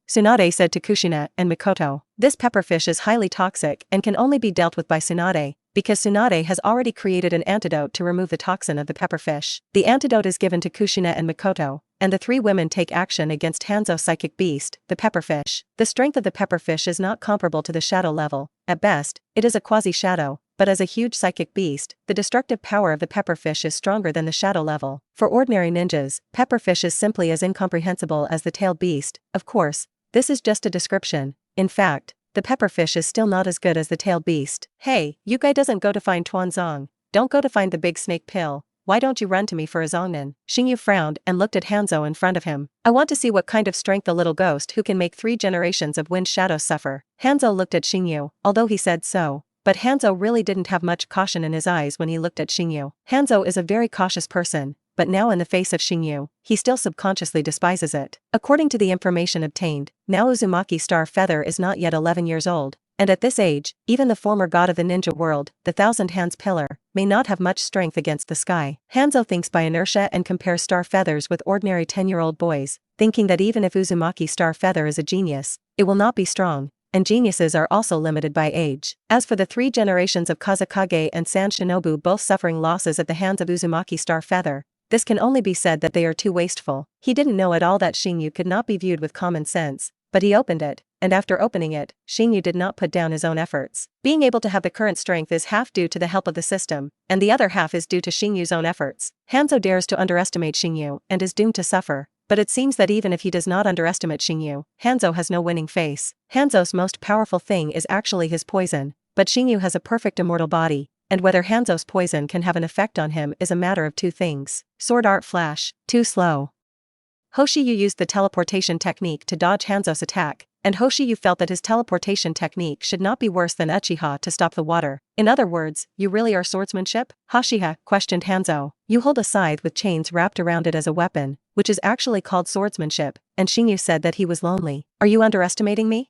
Speaker 1: Tsunade said to Kushina and Mikoto. This pepperfish is highly toxic and can only be dealt with by Tsunade, because Tsunade has already created an antidote to remove the toxin of the pepperfish. The antidote is given to Kushina and Mikoto, and the three women take action against Hanzo's psychic beast, the pepperfish. The strength of the pepperfish is not comparable to the shadow level. At best, it is a quasi-shadow, but as a huge psychic beast, the destructive power of the pepperfish is stronger than the shadow level. For ordinary ninjas, pepperfish is simply as incomprehensible as the tailed beast. Of course, this is just a description. In fact, the pepperfish is still not as good as the tailed beast. Hey, you guy doesn't go to find Tuanzong. Don't go to find the big snake pill. Why don't you run to me for a zongnin? Xingyu frowned and looked at Hanzo in front of him. I want to see what kind of strength the little ghost who can make 3 generations of wind shadows suffer. Hanzo looked at Xingyu, although he said so. But Hanzo really didn't have much caution in his eyes when he looked at Xingyu. Hanzo is a very cautious person, but now in the face of Xingyu, he still subconsciously despises it. According to the information obtained, now Uzumaki Star Feather is not yet 11 years old, and at this age, even the former god of the ninja world, the Thousand Hands Pillar, may not have much strength against the sky. Hanzo thinks by inertia and compares star feathers with ordinary 10-year-old boys, thinking that even if Uzumaki star feather is a genius, it will not be strong, and geniuses are also limited by age. As for the 3 generations of Kazekage and San Shinobu both suffering losses at the hands of Uzumaki star feather, this can only be said that they are too wasteful. He didn't know at all that Xingyu could not be viewed with common sense, but he opened it, and after opening it, Xingyu did not put down his own efforts. Being able to have the current strength is half due to the help of the system, and the other half is due to Xingyu's own efforts. Hanzo dares to underestimate Xingyu and is doomed to suffer, but it seems that even if he does not underestimate Xingyu, Hanzo has no winning face. Hanzo's most powerful thing is actually his poison, but Xingyu has a perfect immortal body, and whether Hanzo's poison can have an effect on him is a matter of 2 things. Sword Art Flash, too slow. Hoshiyu used the teleportation technique to dodge Hanzo's attack, and Hoshiyu felt that his teleportation technique should not be worse than Uchiha to stop the water. In other words, you really are swordsmanship? Hoshiha questioned Hanzo. You hold a scythe with chains wrapped around it as a weapon, which is actually called swordsmanship, and Xingyu said that he was lonely. Are you underestimating me?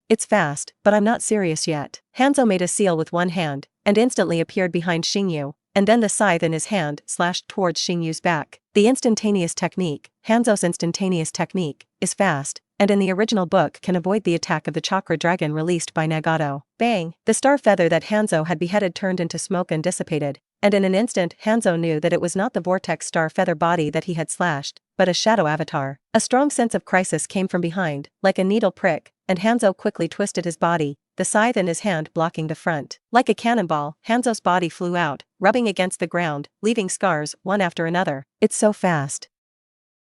Speaker 1: It's fast, but I'm not serious yet. Hanzo made a seal with one hand, and instantly appeared behind Xingyu, and then the scythe in his hand slashed towards Xingyu's back. The instantaneous technique, Hanzo's instantaneous technique, is fast, and in the original book can avoid the attack of the chakra dragon released by Nagato. Bang! The star feather that Hanzo had beheaded turned into smoke and dissipated, and in an instant Hanzo knew that it was not the vortex star feather body that he had slashed, but a shadow avatar. A strong sense of crisis came from behind, like a needle prick, and Hanzo quickly twisted his body, the scythe in his hand blocking the front. Like a cannonball, Hanzo's body flew out, rubbing against the ground, leaving scars, one after another. It's so fast.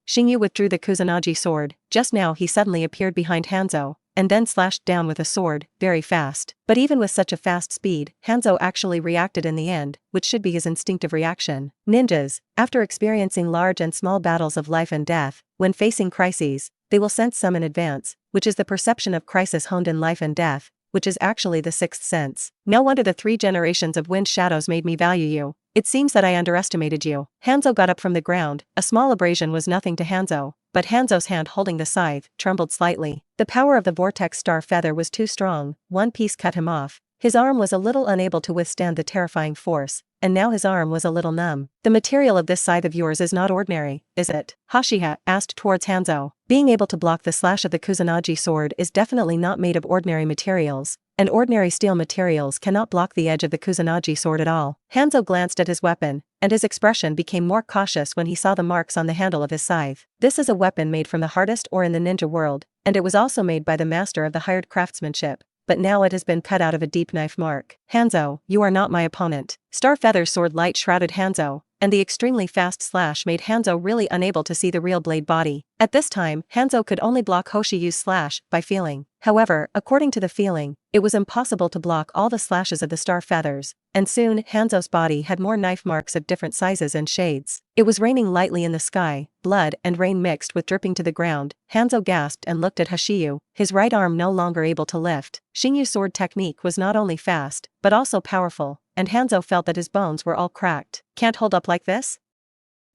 Speaker 1: Xingyu withdrew the Kusanagi sword. Just now he suddenly appeared behind Hanzo, and then slashed down with a sword, very fast. But even with such a fast speed, Hanzo actually reacted in the end, which should be his instinctive reaction. Ninjas, after experiencing large and small battles of life and death, when facing crises, they will sense some in advance, which is the perception of crisis honed in life and death, which is actually the 6th sense. No wonder the 3 generations of wind shadows made me value you. It seems that I underestimated you. Hanzo got up from the ground. A small abrasion was nothing to Hanzo, but Hanzo's hand holding the scythe trembled slightly. The power of the vortex star feather was too strong. One piece cut him off. His arm was a little unable to withstand the terrifying force, and now his arm was a little numb. The material of this scythe of yours is not ordinary, is it? Hoshiha asked towards Hanzo. Being able to block the slash of the Kusanagi sword is definitely not made of ordinary materials, and ordinary steel materials cannot block the edge of the Kusanagi sword at all. Hanzo glanced at his weapon, and his expression became more cautious when he saw the marks on the handle of his scythe. This is a weapon made from the hardest ore in the ninja world, and it was also made by the master of the hired craftsmanship, but now it has been cut out of a deep knife mark. Hanzo, you are not my opponent. Star Feather's sword light shrouded Hanzo, and the extremely fast slash made Hanzo really unable to see the real blade body. At this time, Hanzo could only block Hoshiyu's slash by feeling. However, according to the feeling, it was impossible to block all the slashes of the star feathers, and soon Hanzo's body had more knife marks of different sizes and shades. It was raining lightly in the sky, blood and rain mixed with dripping to the ground. Hanzo gasped and looked at Hoshiyu, his right arm no longer able to lift. Xingyu's sword technique was not only fast, but also powerful, and Hanzo felt that his bones were all cracked. Can't hold up like this?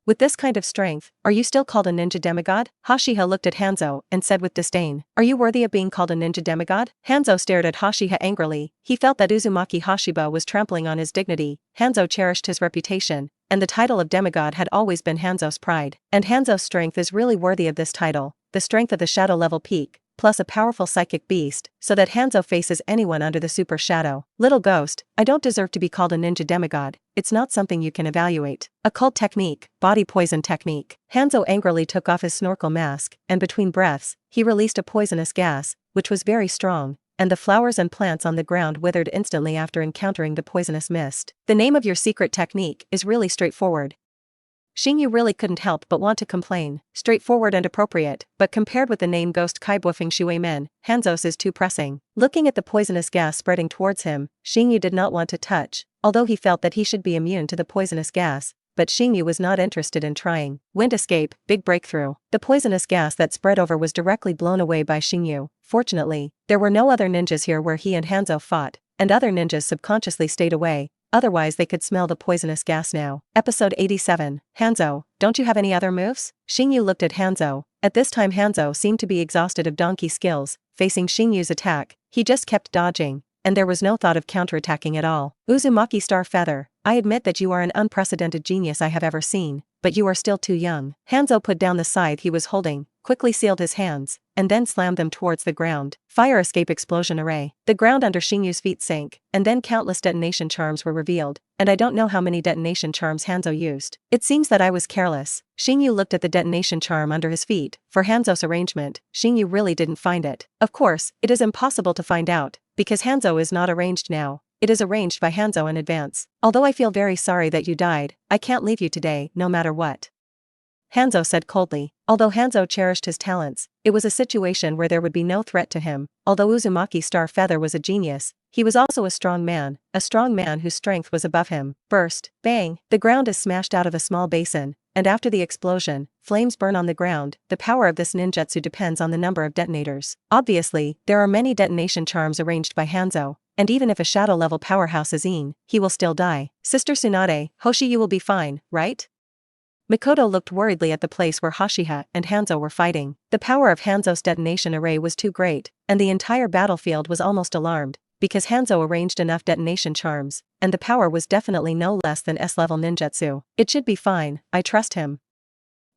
Speaker 1: With this kind of strength, are you still called a ninja demigod? Hoshiha looked at Hanzo and said with disdain, are you worthy of being called a ninja demigod? Hanzo stared at Hoshiha angrily. He felt that Uzumaki Hashiba was trampling on his dignity. Hanzo cherished his reputation, and the title of demigod had always been Hanzo's pride. And Hanzo's strength is really worthy of this title, the strength of the shadow level peak, plus a powerful psychic beast, so that Hanzo faces anyone under the super shadow. Little ghost, I don't deserve to be called a ninja demigod. It's not something you can evaluate. Occult technique, body poison technique. Hanzo angrily took off his snorkel mask, and between breaths, he released a poisonous gas, which was very strong, and the flowers and plants on the ground withered instantly after encountering the poisonous mist. The name of your secret technique is really straightforward. Xingyu really couldn't help but want to complain. Straightforward and appropriate, but compared with the name Ghost Kaibuofeng Shui Men, Hanzo's is too pressing. Looking at the poisonous gas spreading towards him, Xingyu did not want to touch, although he felt that he should be immune to the poisonous gas, but Xingyu was not interested in trying. Wind escape, big breakthrough. The poisonous gas that spread over was directly blown away by Xingyu. Fortunately, there were no other ninjas here where he and Hanzo fought, and other ninjas subconsciously stayed away. Otherwise they could smell the poisonous gas now. Episode 87. Hanzo, don't you have any other moves? Xingyu looked at Hanzo, At this time Hanzo seemed to be exhausted of donkey skills, facing Xingyu's attack, he just kept dodging, and there was no thought of counterattacking at all. Uzumaki Star Feather, I admit that you are an unprecedented genius I have ever seen, but you are still too young. Hanzo put down the scythe he was holding, quickly sealed his hands, and then slammed them towards the ground. Fire escape explosion array. The ground under Xingyu's feet sank, and then countless detonation charms were revealed, and I don't know how many detonation charms Hanzo used. It seems that I was careless. Xingyu looked at the detonation charm under his feet. For Hanzo's arrangement, Xingyu really didn't find it. Of course, it is impossible to find out, because Hanzo is not arranged now. It is arranged by Hanzo in advance. Although I feel very sorry that you died, I can't leave you today, no matter what. Hanzo said coldly. Although Hanzo cherished his talents, it was a situation where there would be no threat to him. Although Uzumaki Star Feather was a genius, he was also a strong man whose strength was above him. Burst, bang, the ground is smashed out of a small basin, and after the explosion, flames burn on the ground. The power of this ninjutsu depends on the number of detonators. Obviously, there are many detonation charms arranged by Hanzo, and even if a shadow-level powerhouse is in, he will still die. Sister Tsunade, Hoshi, you will be fine, right? Mikoto looked worriedly at the place where Hashiha and Hanzo were fighting. The power of Hanzo's detonation array was too great, and the entire battlefield was almost alarmed, because Hanzo arranged enough detonation charms, and the power was definitely no less than S-level ninjutsu. It should be fine, I trust him.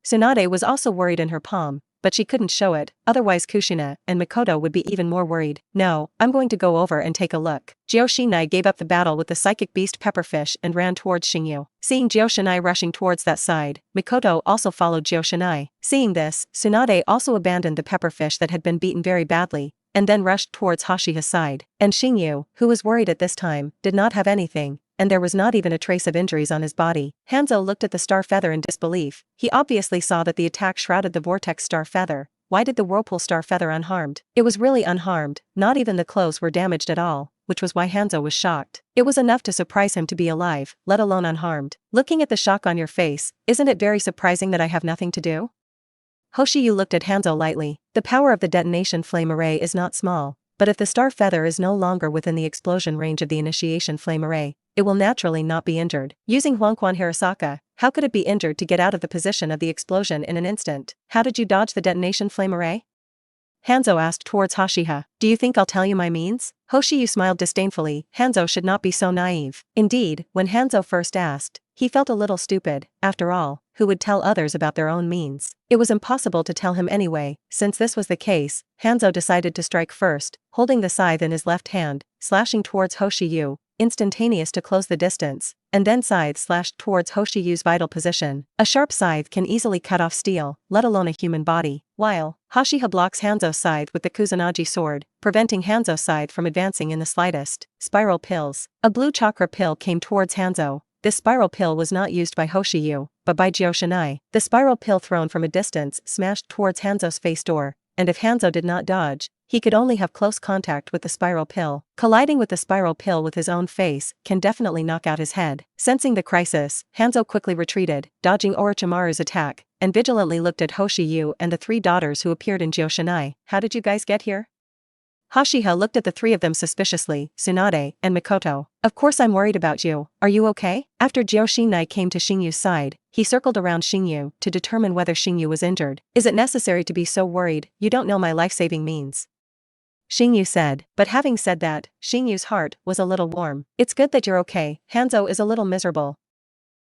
Speaker 1: Tsunade was also worried in her palm, but she couldn't show it, otherwise Kushina and Mikoto would be even more worried. No, I'm going to go over and take a look. Joshinai gave up the battle with the psychic beast Pepperfish and ran towards Xingyu. Seeing Joshinai rushing towards that side, Mikoto also followed Joshinai. Seeing this, Tsunade also abandoned the Pepperfish that had been beaten very badly, and then rushed towards Hashiha's side. And Xingyu, who was worried at this time, did not have anything, and there was not even a trace of injuries on his body. Hanzo looked at the Star Feather in disbelief. He obviously saw that the attack shrouded the Vortex Star Feather. Why did the Whirlpool Star Feather unharmed? It was really unharmed, not even the clothes were damaged at all, which was why Hanzo was shocked. It was enough to surprise him to be alive, let alone unharmed. Looking at the shock on your face, isn't it very surprising that I have nothing to do? Hoshiyu looked at Hanzo lightly. The power of the detonation flame array is not small, but if the Star Feather is no longer within the explosion range of the initiation flame array, it will naturally not be injured. Using Huangquan Hirasaka, how could it be injured to get out of the position of the explosion in an instant? How did you dodge the detonation flame array? Hanzo asked towards Hashiha. Do you think I'll tell you my means? Hoshiyu smiled disdainfully. Hanzo should not be so naive. Indeed, when Hanzo first asked, he felt a little stupid. After all, who would tell others about their own means? It was impossible to tell him anyway. Since this was the case, Hanzo decided to strike first, holding the scythe in his left hand, slashing towards Hoshiyu, instantaneous to close the distance, and then scythe slashed towards Hoshiyu's vital position. A sharp scythe can easily cut off steel, let alone a human body, while Hashiha blocks Hanzo's scythe with the Kusanagi sword, preventing Hanzo's scythe from advancing in the slightest. Spiral pills. A blue chakra pill came towards Hanzo. This spiral pill was not used by Hoshiyu, but by Joshinai. The spiral pill thrown from a distance smashed towards Hanzo's face door, and if Hanzo did not dodge, he could only have close contact with the spiral pill. Colliding with the spiral pill with his own face can definitely knock out his head. Sensing the crisis, Hanzo quickly retreated, dodging Orochimaru's attack, and vigilantly looked at Hoshiyu and the three daughters who appeared in Joshinai. How did you guys get here? Hashiha looked at the three of them suspiciously, Tsunade and Mikoto. Of course I'm worried about you, are you okay? After Joshinai came to Xingyu's side, he circled around Xingyu to determine whether Xingyu was injured. Is it necessary to be so worried? You don't know my life-saving means. Xingyu said, but having said that, Xingyu's heart was a little warm. It's good that you're okay, Hanzo is a little miserable.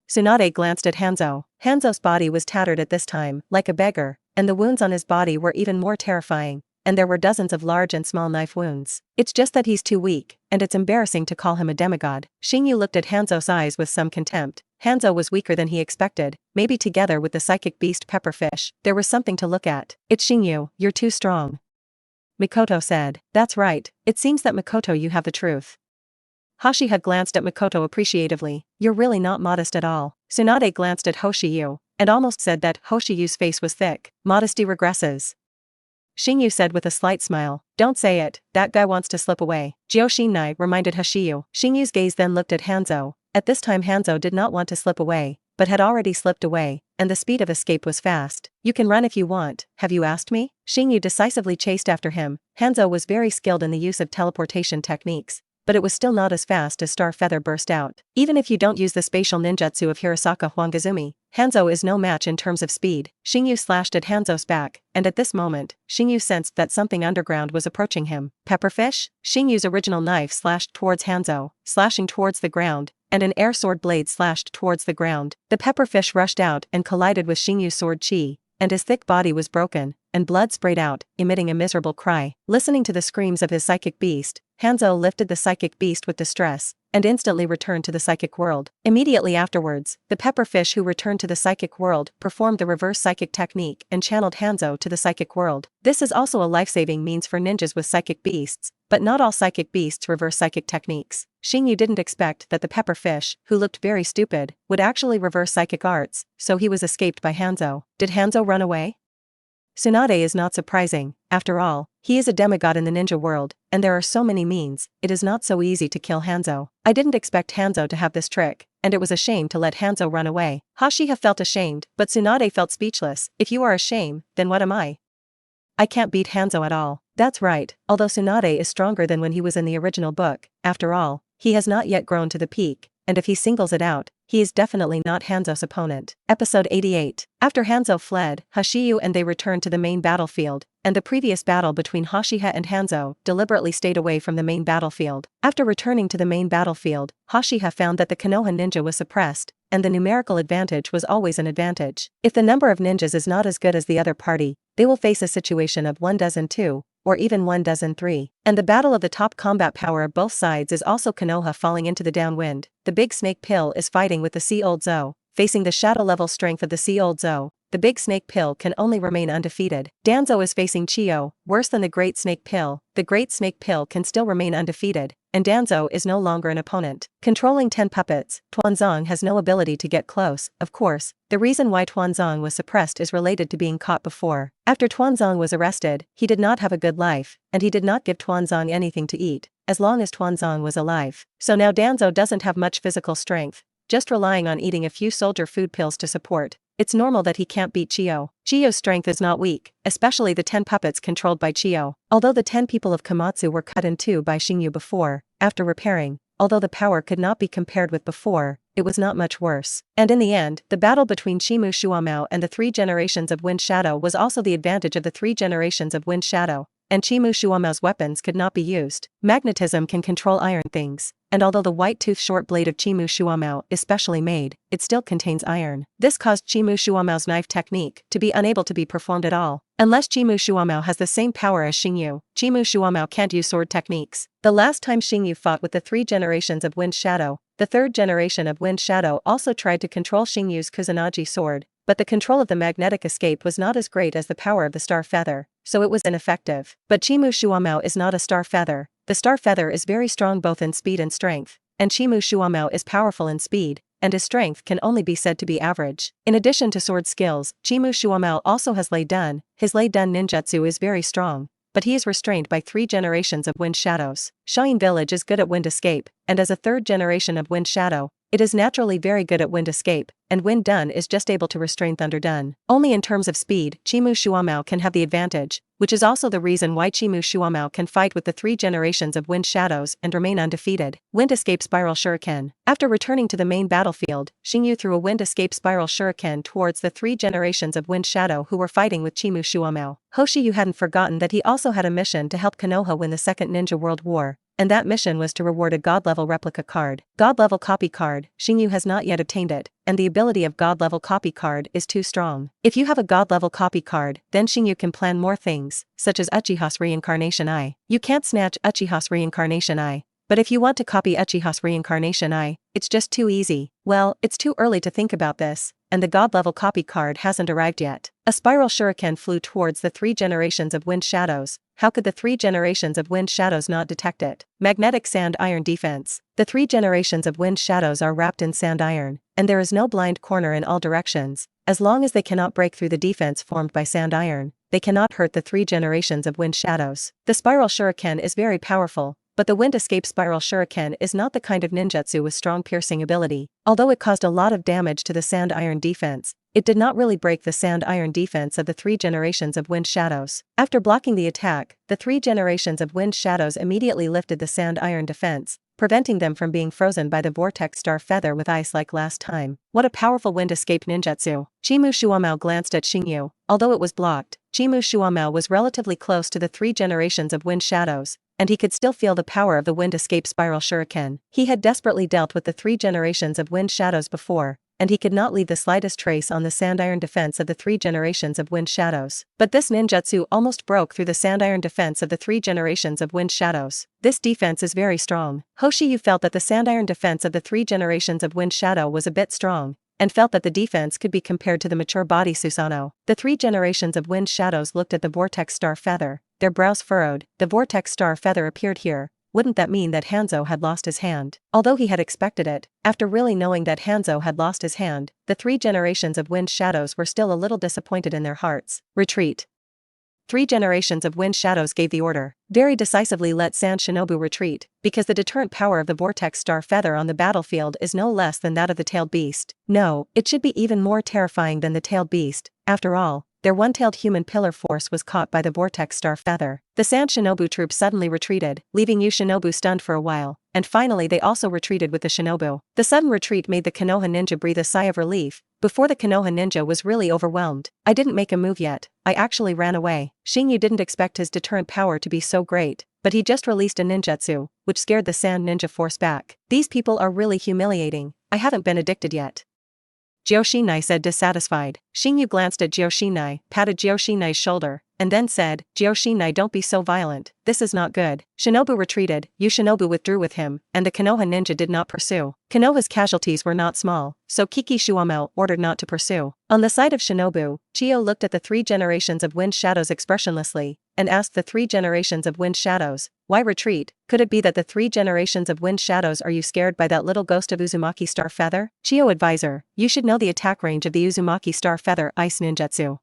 Speaker 1: Tsunade glanced at Hanzo. Hanzo's body was tattered at this time, like a beggar, and the wounds on his body were even more terrifying. And there were dozens of large and small knife wounds. It's just that he's too weak, and it's embarrassing to call him a demigod. Xingyu looked at Hanzo's eyes with some contempt. Hanzo was weaker than he expected, maybe together with the psychic beast Pepperfish, there was something to look at. It's Xingyu, you're too strong. Mikoto said. That's right, it seems that Mikoto you have the truth. Hashiha glanced at Mikoto appreciatively. You're really not modest at all. Tsunade glanced at Hoshiyu, and almost said that Hoshiyu's face was thick. Modesty regresses. Xingyu said with a slight smile. Don't say it, that guy wants to slip away. Joshinai reminded Hoshiyu. Xingyu's gaze then looked at Hanzo. At this time Hanzo did not want to slip away, but had already slipped away, and the speed of escape was fast. You can run if you want, have you asked me? Xingyu decisively chased after him. Hanzo was very skilled in the use of teleportation techniques, but it was still not as fast as Star Feather burst out. Even if you don't use the spatial ninjutsu of Hirasaka Huangazumi, Hanzo is no match in terms of speed. Xingyu slashed at Hanzo's back, and at this moment, Xingyu sensed that something underground was approaching him. Pepperfish? Xingyu's original knife slashed towards Hanzo, slashing towards the ground, and an air sword blade slashed towards the ground. The pepperfish rushed out and collided with Xingyu's sword chi, and his thick body was broken, and blood sprayed out, emitting a miserable cry. Listening to the screams of his psychic beast, Hanzo lifted the psychic beast with distress, and instantly returned to the psychic world. Immediately afterwards, the pepperfish who returned to the psychic world performed the reverse psychic technique and channeled Hanzo to the psychic world. This is also a life-saving means for ninjas with psychic beasts, but not all psychic beasts reverse psychic techniques. Xingyu didn't expect that the pepperfish, who looked very stupid, would actually reverse psychic arts, so he was escaped by Hanzo. Did Hanzo run away? Tsunade is not surprising. After all, he is a demigod in the ninja world, and there are so many means, it is not so easy to kill Hanzo. I didn't expect Hanzo to have this trick, and it was a shame to let Hanzo run away. Hashiha felt ashamed, but Tsunade felt speechless. If you are ashamed, then what am I? I can't beat Hanzo at all. That's right, although Tsunade is stronger than when he was in the original book, after all, he has not yet grown to the peak, and if he singles it out, he is definitely not Hanzo's opponent. Episode 88. After Hanzo fled, Hashiyu and they returned to the main battlefield, and the previous battle between Hashiha and Hanzo deliberately stayed away from the main battlefield. After returning to the main battlefield, Hashiha found that the Konoha ninja was suppressed, and the numerical advantage was always an advantage. If the number of ninjas is not as good as the other party, they will face a situation of 1-2, or even 1-3. And the battle of the top combat power of both sides is also Konoha falling into the downwind. The Big Snake Pill is fighting with the Sea Old Zo. Facing the shadow level strength of the Sea Old Zo, the Big Snake Pill can only remain undefeated. Danzo is facing Chiyo, worse than the Great Snake Pill. The Great Snake Pill can still remain undefeated, and Danzo is no longer an opponent. Controlling 10 puppets, Tuanzong has no ability to get close. Of course, the reason why Tuanzong was suppressed is related to being caught before. After Tuanzong was arrested, he did not have a good life, and he did not give Tuanzong anything to eat, as long as Tuanzong was alive. So now Danzo doesn't have much physical strength, just relying on eating a few soldier food pills to support. It's normal that he can't beat Chiyo. Chiyo's strength is not weak, especially the 10 puppets controlled by Chiyo. Although the 10 people of Komatsu were cut in two by Xingyu before, after repairing, although the power could not be compared with before, it was not much worse. And in the end, the battle between Chimu Shuamao and the 3 generations of Wind Shadow was also the advantage of the 3 generations of Wind Shadow, and Chimu Shuamao's weapons could not be used. Magnetism can control iron things, and although the white-toothed short blade of Chimu Shuamao is specially made, it still contains iron. This caused Chimu Shuamao's knife technique to be unable to be performed at all. Unless Chimu Shuamao has the same power as Xingyu, Chimu Shuamao can't use sword techniques. The last time Xingyu fought with the 3 generations of Wind Shadow, the 3rd generation of Wind Shadow also tried to control Xingyu's Kusanagi sword, but the control of the magnetic escape was not as great as the power of the Star Feather, so it was ineffective. But Chimu Shuamao is not a Star Feather. The Star Feather is very strong both in speed and strength, and Chimu Shuamao is powerful in speed, and his strength can only be said to be average. In addition to sword skills, Chimu Shuamao also has Lei Dun. His Lei Dun ninjutsu is very strong, but he is restrained by 3 generations of Wind Shadows. Shine Village is good at wind escape, and as a 3rd generation of Wind Shadow, it is naturally very good at wind escape, and Wind Dun is just able to restrain Thunder Dun. Only in terms of speed, Chimu Shuamao can have the advantage, which is also the reason why Chimu Shuamao can fight with the 3 generations of Wind Shadows and remain undefeated. Wind Escape Spiral Shuriken. After returning to the main battlefield, Xingyu threw a Wind Escape Spiral Shuriken towards the 3 generations of Wind Shadow who were fighting with Chimu Shuamao. Hoshiyu hadn't forgotten that he also had a mission to help Konoha win the Second Ninja World War, and that mission was to reward a God-level replica card. God-level copy card, Xingyu has not yet obtained it, and the ability of God-level copy card is too strong. If you have a God-level copy card, then Xingyu can plan more things, such as Uchiha's Reincarnation Eye. You can't snatch Uchiha's Reincarnation Eye, but if you want to copy Uchiha's Reincarnation Eye, it's just too easy. Well, it's too early to think about this, and the God-level copy card hasn't arrived yet. A spiral shuriken flew towards the 3 generations of Wind Shadows. How could the 3 generations of Wind Shadows not detect it? Magnetic Sand Iron Defense. The 3 generations of Wind Shadows are wrapped in sand iron, and there is no blind corner in all directions. As long as they cannot break through the defense formed by sand iron, they cannot hurt the 3 generations of Wind Shadows. The spiral shuriken is very powerful, but the wind escape spiral shuriken is not the kind of ninjutsu with strong piercing ability. Although it caused a lot of damage to the sand iron defense, it did not really break the sand iron defense of the 3 generations of wind shadows. After blocking the attack, the 3 generations of wind shadows immediately lifted the sand iron defense, preventing them from being frozen by the vortex star feather with ice like last time. What a powerful wind escape ninjutsu. Chimu Shuamao glanced at Xingyu. Although it was blocked, Chimu Shuamao was relatively close to the 3 generations of wind shadows, and he could still feel the power of the wind escape spiral shuriken. He had desperately dealt with the 3 generations of wind shadows before, and he could not leave the slightest trace on the sand iron defense of the 3 generations of wind shadows. But this ninjutsu almost broke through the sand iron defense of the 3 generations of wind shadows. This defense is very strong. Hoshiyu felt that the sand iron defense of the 3 generations of wind shadow was a bit strong, and felt that the defense could be compared to the mature body Susanoo. The 3 generations of wind shadows looked at the vortex star feather, their brows furrowed. The vortex star feather appeared here. Wouldn't that mean that Hanzo had lost his hand? Although he had expected it, after really knowing that Hanzo had lost his hand, the 3 generations of wind shadows were still a little disappointed in their hearts. Retreat. 3 generations of wind shadows gave the order. Very decisively let Sand Shinobu retreat, because the deterrent power of the vortex star feather on the battlefield is no less than that of the tailed beast. No, it should be even more terrifying than the tailed beast. After all, their one-tailed human pillar force was caught by the vortex star feather. The Sand Shinobu troops suddenly retreated, leaving Yu Shinobu stunned for a while, and finally they also retreated with the Shinobu. The sudden retreat made the Konoha ninja breathe a sigh of relief. Before the Konoha ninja was really overwhelmed. I didn't make a move yet, I actually ran away. Xingyu didn't expect his deterrent power to be so great, but he just released a ninjutsu, which scared the sand ninja force back. These people are really humiliating. I haven't been addicted yet. Joshinai said dissatisfied. Xingyu glanced at Joshinai, patted Joshinai's shoulder, and then said, Joshinai, don't be so violent, this is not good. Shinobu retreated, Yu Shinobu withdrew with him, and the Konoha ninja did not pursue. Konoha's casualties were not small, so Kiki Shuamao ordered not to pursue. On the side of Shinobu, Chiyo looked at the 3 generations of wind shadows expressionlessly, and asked the 3 generations of wind shadows, why retreat? Could it be that the 3 generations of wind shadows are you scared by that little ghost of Uzumaki star feather? Chiyo advisor, you should know the attack range of the Uzumaki star feather ice ninjutsu.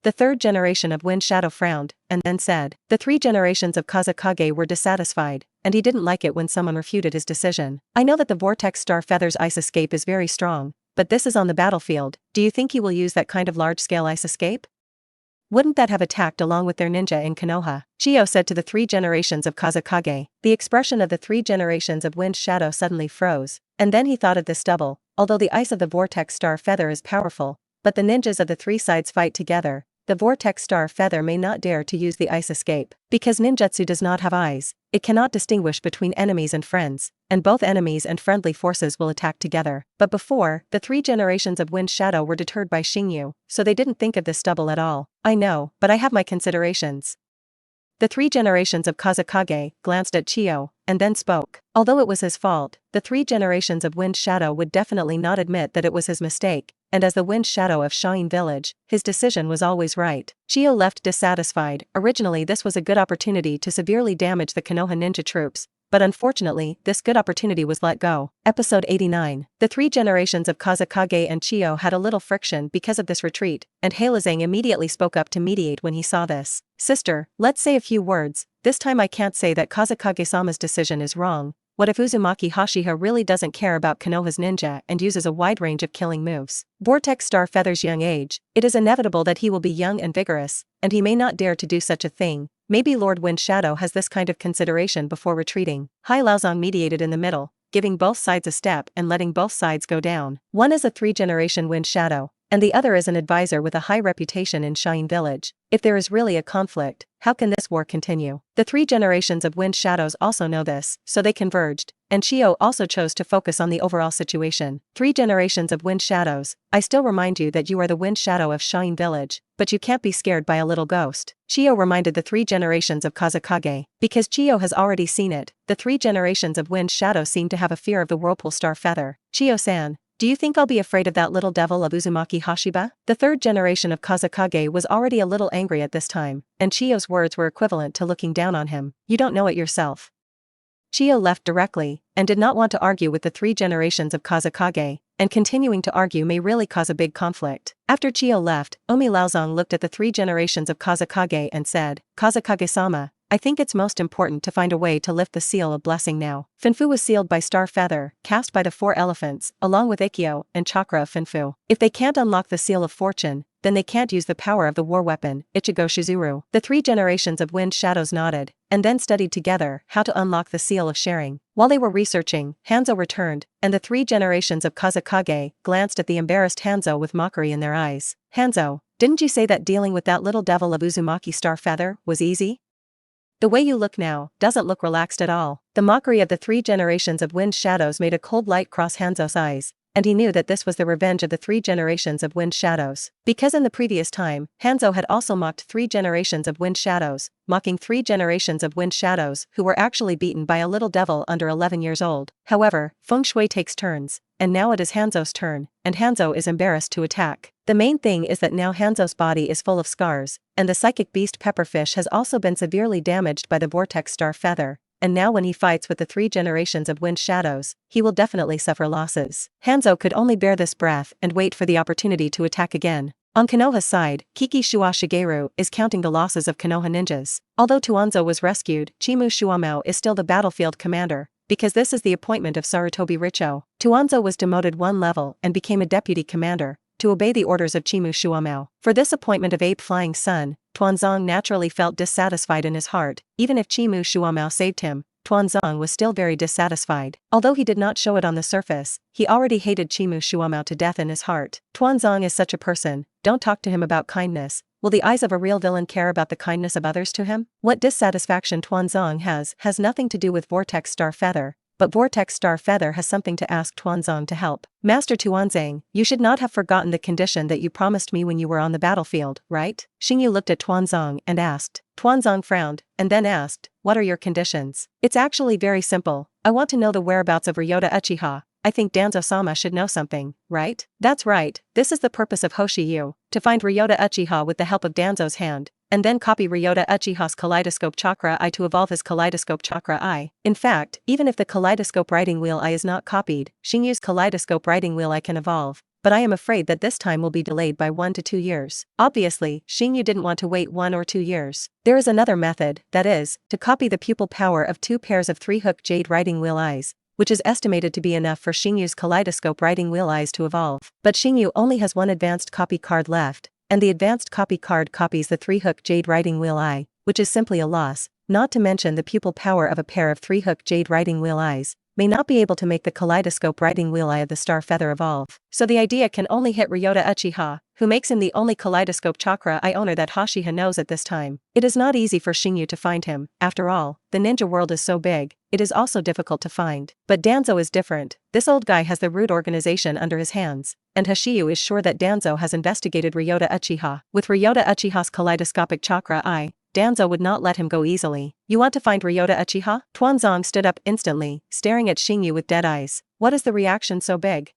Speaker 1: The 3rd generation of wind shadow frowned, and then said, the 3 generations of Kazekage were dissatisfied, and he didn't like it when someone refuted his decision. I know that the vortex star feather's ice escape is very strong, but this is on the battlefield. Do you think he will use that kind of large-scale ice escape? Wouldn't that have attacked along with their ninja in Konoha? Chiyo said to the 3 generations of Kazekage. The expression of the 3 generations of wind shadow suddenly froze, and then he thought of this double. Although the ice of the vortex star feather is powerful, but the ninjas of the 3 sides fight together, the vortex star feather may not dare to use the ice escape. Because ninjutsu does not have eyes, it cannot distinguish between enemies and friends, and both enemies and friendly forces will attack together. But before, the 3 generations of wind shadow were deterred by Xingyu, so they didn't think of this double at all. I know, but I have my considerations. The 3 generations of Kazekage glanced at Chiyo, and then spoke. Although it was his fault, the 3 generations of Wind Shadow would definitely not admit that it was his mistake, and as the Wind Shadow of Shine Village, his decision was always right. Chiyo left dissatisfied. Originally this was a good opportunity to severely damage the Konoha ninja troops, but unfortunately, this good opportunity was let go. Episode 89. The 3 generations of Kazekage and Chiyo had a little friction because of this retreat, and Hailazang immediately spoke up to mediate when he saw this. Sister, let's say a few words. This time I can't say that Kazekage-sama's decision is wrong. What if Uzumaki Hashiha really doesn't care about Konoha's ninja and uses a wide range of killing moves? Vortex Star Feather's young age, it is inevitable that he will be young and vigorous, and he may not dare to do such a thing. Maybe Lord Wind Shadow has this kind of consideration before retreating. Hai Laozong mediated in the middle, giving both sides a step and letting both sides go down. One is a 3-generation Wind Shadow, and the other is an advisor with a high reputation in Shine Village. If there is really a conflict, how can this war continue? The 3 generations of Wind Shadows also know this, so they converged, and Chiyo also chose to focus on the overall situation. 3 generations of Wind Shadows, I still remind you that you are the Wind Shadow of Shine Village, but you can't be scared by a little ghost. Chiyo reminded the 3 generations of Kazekage. Because Chiyo has already seen it, the 3 generations of Wind Shadow seem to have a fear of the Whirlpool Star Feather. Chiyo-san, do you think I'll be afraid of that little devil of Uzumaki Hashiba? The 3rd generation of Kazekage was already a little angry at this time, and Chiyo's words were equivalent to looking down on him. You don't know it yourself. Chiyo left directly, and did not want to argue with the 3 generations of Kazekage, and continuing to argue may really cause a big conflict. After Chiyo left, Omi Laozong looked at the 3 generations of Kazekage and said, Kazekage-sama, I think it's most important to find a way to lift the seal of blessing now. Finfu was sealed by Star Feather, cast by the 4 elephants, along with Ikkyo and Chakra of Finfu. If they can't unlock the seal of fortune, then they can't use the power of the war weapon, Ichigo Shizuru. The 3 generations of Wind Shadows nodded, and then studied together how to unlock the seal of sharing. While they were researching, Hanzo returned, and the 3 generations of Kazekage glanced at the embarrassed Hanzo with mockery in their eyes. Hanzo, didn't you say that dealing with that little devil of Uzumaki Star Feather was easy? The way you look now doesn't look relaxed at all. The mockery of the 3 generations of Wind Shadows made a cold light cross Hanzo's eyes, and he knew that this was the revenge of the 3 generations of Wind Shadows. Because in the previous time, Hanzo had also mocked 3 generations of Wind Shadows, mocking 3 generations of Wind Shadows who were actually beaten by a little devil under 11 years old. However, Feng Shui takes turns, and now it is Hanzo's turn, and Hanzo is embarrassed to attack. The main thing is that now Hanzo's body is full of scars, and the psychic beast Pepperfish has also been severely damaged by the vortex Star Feather, and now when he fights with the 3 generations of Wind Shadows, he will definitely suffer losses. Hanzo could only bear this breath and wait for the opportunity to attack again. On Konoha's side, Kiki Shua Shigeru is counting the losses of Konoha ninjas. Although Tuanzo was rescued, Chimu Shuamao is still the battlefield commander, because this is the appointment of Sarutobi Richo. Tuanzo was demoted 1 level and became a deputy commander, to obey the orders of Chimu Shuamao. For this appointment of Ape Flying Sun, Tuanzong naturally felt dissatisfied in his heart. Even if Chimu Shuamao saved him, Tuanzong was still very dissatisfied. Although he did not show it on the surface, he already hated Chimu Shuamao to death in his heart. Tuanzong is such a person, don't talk to him about kindness. Will the eyes of a real villain care about the kindness of others to him? What dissatisfaction Tuanzong has nothing to do with Vortex Star Feather, but Vortex Star Feather has something to ask Tuanzong to help. Master Tuanzang, you should not have forgotten the condition that you promised me when you were on the battlefield, right? Xingyu looked at Tuanzong and asked. Tuanzong frowned, and then asked, what are your conditions? It's actually very simple. I want to know the whereabouts of Ryota Uchiha. I think Danzo-sama should know something, right? That's right, this is the purpose of Hoshiyu, to find Ryota Uchiha with the help of Danzo's hand, and then copy Ryota Uchiha's Kaleidoscope Chakra Eye to evolve his Kaleidoscope Chakra Eye. In fact, even if the Kaleidoscope Riding Wheel Eye is not copied, Xingyu's Kaleidoscope Riding Wheel Eye can evolve, but I am afraid that this time will be delayed by 1 to 2 years. Obviously, Xingyu didn't want to wait 1 or 2 years. There is another method, that is, to copy the pupil power of 2 pairs of 3-hook Jade Riding Wheel Eyes, which is estimated to be enough for Xingyu's Kaleidoscope Riding Wheel Eyes to evolve. But Xingyu only has 1 advanced copy card left, and the advanced copy card copies the 3-hook Jade Riding Wheel Eye, which is simply a loss, not to mention the pupil power of a pair of 3-hook Jade Riding Wheel Eyes, may not be able to make the Kaleidoscope Riding Wheel Eye of the Star Feather evolve. So the idea can only hit Ryota Uchiha, who makes him the only Kaleidoscope Chakra Eye owner that Hoshiha knows at this time. It is not easy for Xingyu to find him. After all, the ninja world is so big, it is also difficult to find. But Danzo is different. This old guy has the root organization under his hands, and Hoshiyu is sure that Danzo has investigated Ryota Uchiha. With Ryota Uchiha's Kaleidoscopic Chakra Eye, Danzo would not let him go easily. You want to find Ryota Uchiha? Tuanzong stood up instantly, staring at Xingyu with dead eyes. What is the reaction so big?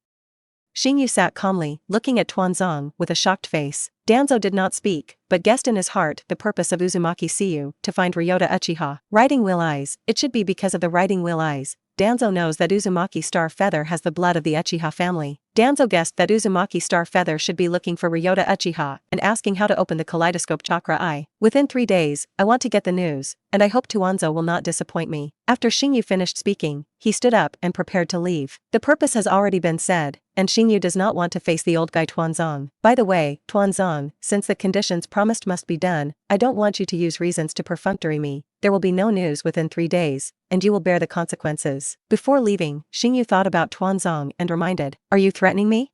Speaker 1: Xingyu sat calmly, looking at Tuanzong with a shocked face. Danzo did not speak, but guessed in his heart the purpose of Uzumaki Xingyu, to find Ryota Uchiha. Riding Wheel Eyes, it should be because of the Riding Wheel Eyes. Danzo knows that Uzumaki Star Feather has the blood of the Uchiha family. Danzo guessed that Uzumaki Star Feather should be looking for Ryota Uchiha and asking how to open the Kaleidoscope Chakra Eye. Within 3 days, I want to get the news, and I hope Tuanzo will not disappoint me. After Xingyu finished speaking, he stood up and prepared to leave. The purpose has already been said, and Xingyu does not want to face the old guy Tuanzong. By the way, Tuanzong, since the conditions promised must be done, I don't want you to use reasons to perfunctory me. There will be no news within 3 days, and you will bear the consequences. Before leaving, Xingyu thought about Tuanzong and reminded, are you threatening me?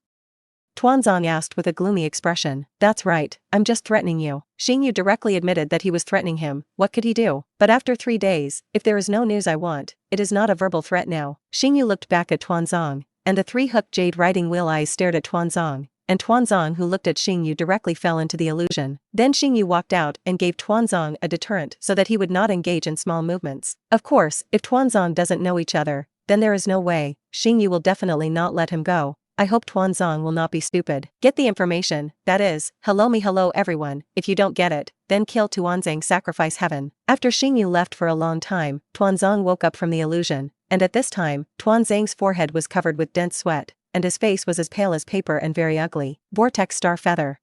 Speaker 1: Tuanzong asked with a gloomy expression. That's right, I'm just threatening you. Xingyu directly admitted that he was threatening him. What could he do? But after 3 days, if there is no news I want, it is not a verbal threat now. Xingyu looked back at Tuanzong, and the 3-hook Jade Riding Wheel Eyes stared at Tuanzong, and Tuanzong who looked at Xingyu directly fell into the illusion. Then Xingyu walked out and gave Tuanzong a deterrent so that he would not engage in small movements. Of course, if Tuanzong doesn't know each other, then there is no way. Xingyu will definitely not let him go. I hope Tuanzong will not be stupid. Get the information, that is, hello me hello everyone, if you don't get it, then kill Tuanzang sacrifice heaven. After Xingyu left for a long time, Tuanzong woke up from the illusion, and at this time, Tuanzang's forehead was covered with dense sweat, and his face was as pale as paper and very ugly. Vortex Star Feather.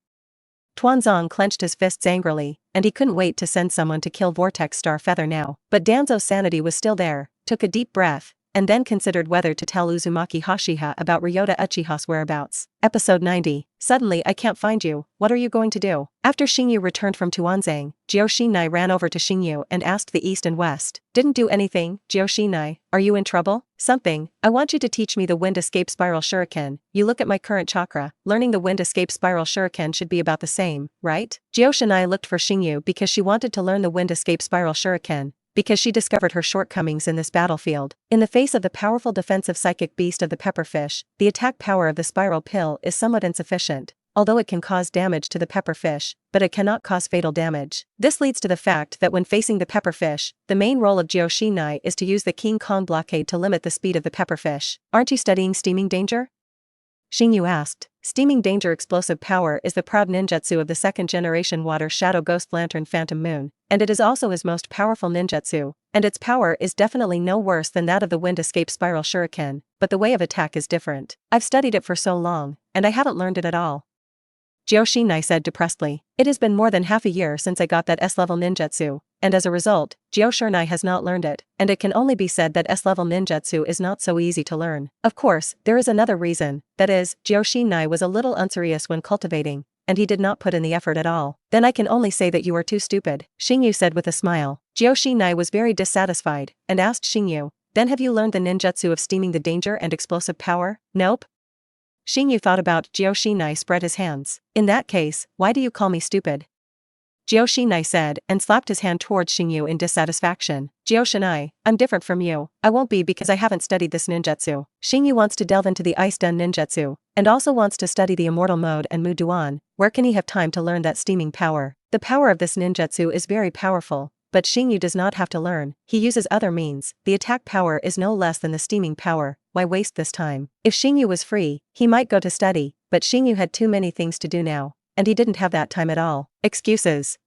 Speaker 1: Tuanzong clenched his fists angrily, and he couldn't wait to send someone to kill Vortex Star Feather now. But Danzo's sanity was still there, took a deep breath, and then considered whether to tell Uzumaki Hashiha about Ryota Uchiha's whereabouts. Episode 90. Suddenly I can't find you, what are you going to do? After Xingyu returned from Tuanzang, Jiu-Shinai ran over to Xingyu and asked the east and west. Didn't do anything, Jiu-Shinai, are you in trouble? Something, I want you to teach me the wind escape spiral shuriken. You look at my current chakra, learning the wind escape spiral shuriken should be about the same, right? Jiu-Shinai looked for Xingyu because she wanted to learn the wind escape spiral shuriken, because she discovered her shortcomings in this battlefield. In the face of the powerful defensive psychic beast of the pepperfish, the attack power of the spiral pill is somewhat insufficient, although it can cause damage to the pepperfish, but it cannot cause fatal damage. This leads to the fact that when facing the pepperfish, the main role of Jiu-Shinai is to use the King Kong blockade to limit the speed of the pepperfish. Aren't you studying steaming danger? Xingyu asked. Steaming danger explosive power is the proud ninjutsu of the second generation water shadow ghost lantern phantom moon, and it is also his most powerful ninjutsu, and its power is definitely no worse than that of the wind escape spiral shuriken, but the way of attack is different. I've studied it for so long, and I haven't learned it at all. Jiu-Shinai said depressedly. It has been more than half a year since I got that S-level ninjutsu, and as a result, Jiu-Shinai has not learned it, and it can only be said that S-level ninjutsu is not so easy to learn. Of course, there is another reason, that is, Jiu-Shinai was a little unserious when cultivating, and he did not put in the effort at all. Then I can only say that you are too stupid, Xingyu said with a smile. Jiu-Shinai was very dissatisfied, and asked Xingyu, then have you learned the ninjutsu of steaming the danger and explosive power? Nope. Xingyu thought about Jiu-Shinai spread his hands. In that case, why do you call me stupid? Jiu-Shinai said and slapped his hand towards Xingyu in dissatisfaction. Jiu-Shinai, I'm different from you. I won't be because I haven't studied this ninjutsu. Xingyu wants to delve into the ice dun ninjutsu, and also wants to study the immortal mode and Muduan. Where can he have time to learn that steaming power? The power of this ninjutsu is very powerful, but Xingyu does not have to learn. He uses other means. The attack power is no less than the steaming power. Why waste this time? If Xingyu was free, he might go to study, but Xingyu had too many things to do now, and he didn't have that time at all. Excuses.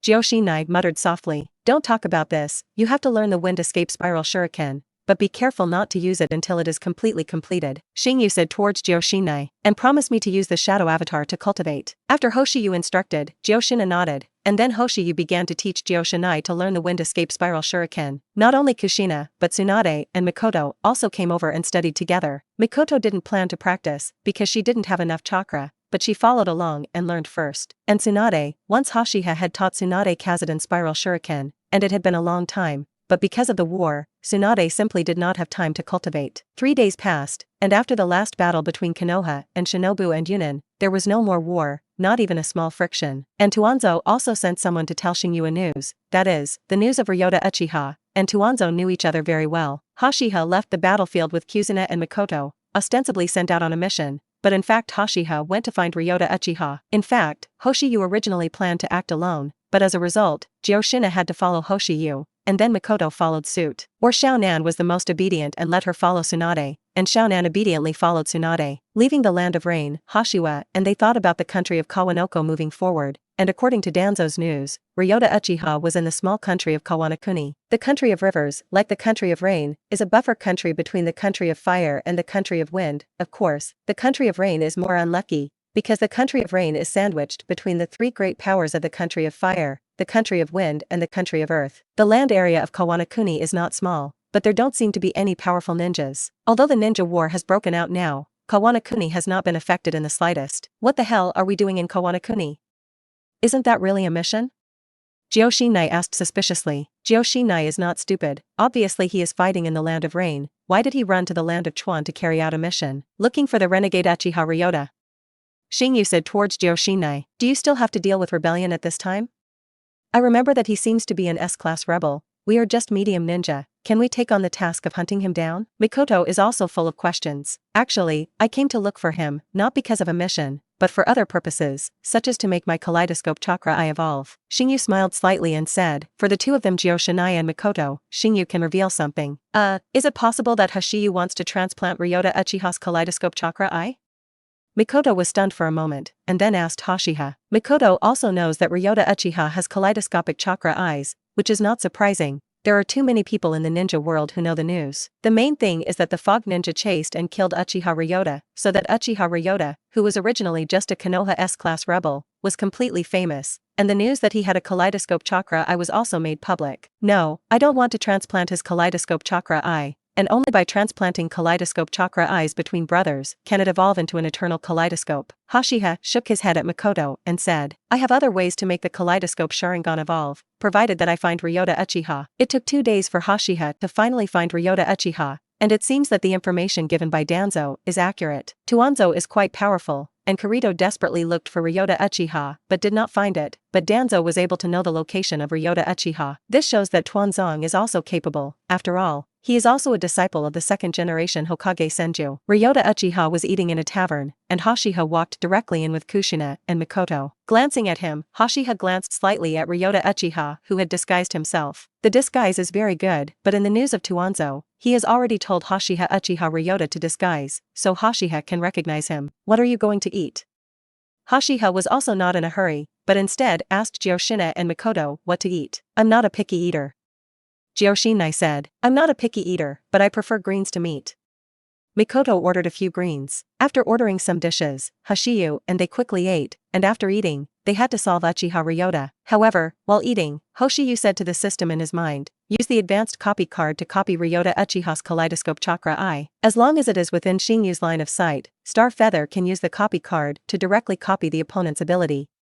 Speaker 1: Jiu-Shinai muttered softly. Don't talk about this, you have to learn the wind escape spiral shuriken, but be careful not to use it until it is completely completed, Xingyu said towards Jiu-Shinai, and promise me to use the shadow avatar to cultivate. After Hoshiyu instructed, Jiu-Shinai nodded, and then Hoshiyu began to teach Jiu-Shinai to learn the wind escape spiral shuriken. Not only Kushina, but Tsunade and Mikoto also came over and studied together. Mikoto didn't plan to practice, because she didn't have enough chakra, but she followed along and learned first. And Tsunade, once Hashiha had taught Tsunade Kazadin spiral shuriken, and it had been a long time, but because of the war, Tsunade simply did not have time to cultivate. 3 days passed, and after the last battle between Konoha and Shinobu and Yunin, there was no more war, not even a small friction. And Tuanzo also sent someone to tell Xingyu news, that is, the news of Ryota Uchiha, and Tuanzo knew each other very well. Hashiha left the battlefield with Kuzuka and Mikoto, ostensibly sent out on a mission, but in fact Hashiha went to find Ryota Uchiha. In fact, Hoshiyu originally planned to act alone, but as a result, Jiu-Shinai had to follow Hoshiyu, and then Mikoto followed suit. Or Xiaonan was the most obedient and let her follow Tsunade, and Xiaonan obediently followed Tsunade, leaving the land of rain, Hashiwa, and they thought about the country of Kawanoko moving forward, and according to Danzo's news, Ryota Uchiha was in the small country of Kawanakuni. The country of rivers, like the country of rain, is a buffer country between the country of fire and the country of wind. Of course, the country of rain is more unlucky, because the country of rain is sandwiched between the 3 great powers of the country of fire, the country of wind and the country of earth. The land area of Kawanakuni is not small, but there don't seem to be any powerful ninjas. Although the ninja war has broken out now, Kawanakuni has not been affected in the slightest. What the hell are we doing in Kawanakuni? Isn't that really a mission? Jiu-Shinai asked suspiciously. Jiu-Shinai is not stupid, obviously he is fighting in the land of rain. Why did he run to the land of Chuan to carry out a mission? Looking for the renegade Uchiha Ryota. Xingyu said towards Jiu-Shinai, do you still have to deal with rebellion at this time? I remember that he seems to be an S-class rebel. We are just medium ninja, can we take on the task of hunting him down? Mikoto is also full of questions. Actually, I came to look for him, not because of a mission, but for other purposes, such as to make my kaleidoscope chakra eye evolve. Xingyu smiled slightly and said, for the two of them Jiu-Shinai and Mikoto, Xingyu can reveal something. Is it possible that Hoshiyu wants to transplant Ryota Uchiha's kaleidoscope chakra eye? Mikoto was stunned for a moment, and then asked Hashiha. Mikoto also knows that Ryota Uchiha has kaleidoscopic chakra eyes, which is not surprising. There are too many people in the ninja world who know the news. The main thing is that the Fog Ninja chased and killed Uchiha Ryota, so that Uchiha Ryota, who was originally just a Konoha S-class rebel, was completely famous, and the news that he had a kaleidoscope chakra eye was also made public. No, I don't want to transplant his kaleidoscope chakra eye, and only by transplanting kaleidoscope chakra eyes between brothers can it evolve into an eternal kaleidoscope. Hashiha shook his head at Makoto and said, I have other ways to make the kaleidoscope Sharingan evolve, provided that I find Ryota Uchiha. It took 2 days for Hashiha to finally find Ryota Uchiha, and it seems that the information given by Danzo is accurate. Tuanzo is quite powerful, and Kirito desperately looked for Ryota Uchiha but did not find it, but Danzo was able to know the location of Ryota Uchiha. This shows that Tuanzong is also capable. After all, he is also a disciple of the second-generation Hokage Senju. Ryota Uchiha was eating in a tavern, and Hashiha walked directly in with Kushina and Makoto. Glancing at him, Hashiha glanced slightly at Ryota Uchiha, who had disguised himself. The disguise is very good, but in the news of Tuanzo, he has already told Hashiha Uchiha Ryota to disguise, so Hashiha can recognize him. What are you going to eat? Hashiha was also not in a hurry, but instead asked Gyoshina and Makoto what to eat. I'm not a picky eater. Gyoshinai said, I'm not a picky eater, but I prefer greens to meat. Mikoto ordered a few greens. After ordering some dishes, Hashiyu and they quickly ate, and after eating, they had to solve Uchiha Ryota. However, while eating, Hoshiyu said to the system in his mind, use the advanced copy card to copy Ryota Uchiha's kaleidoscope chakra eye. As long as it is within Xingyu's line of sight, Star Feather can use the copy card to directly copy the opponent's ability.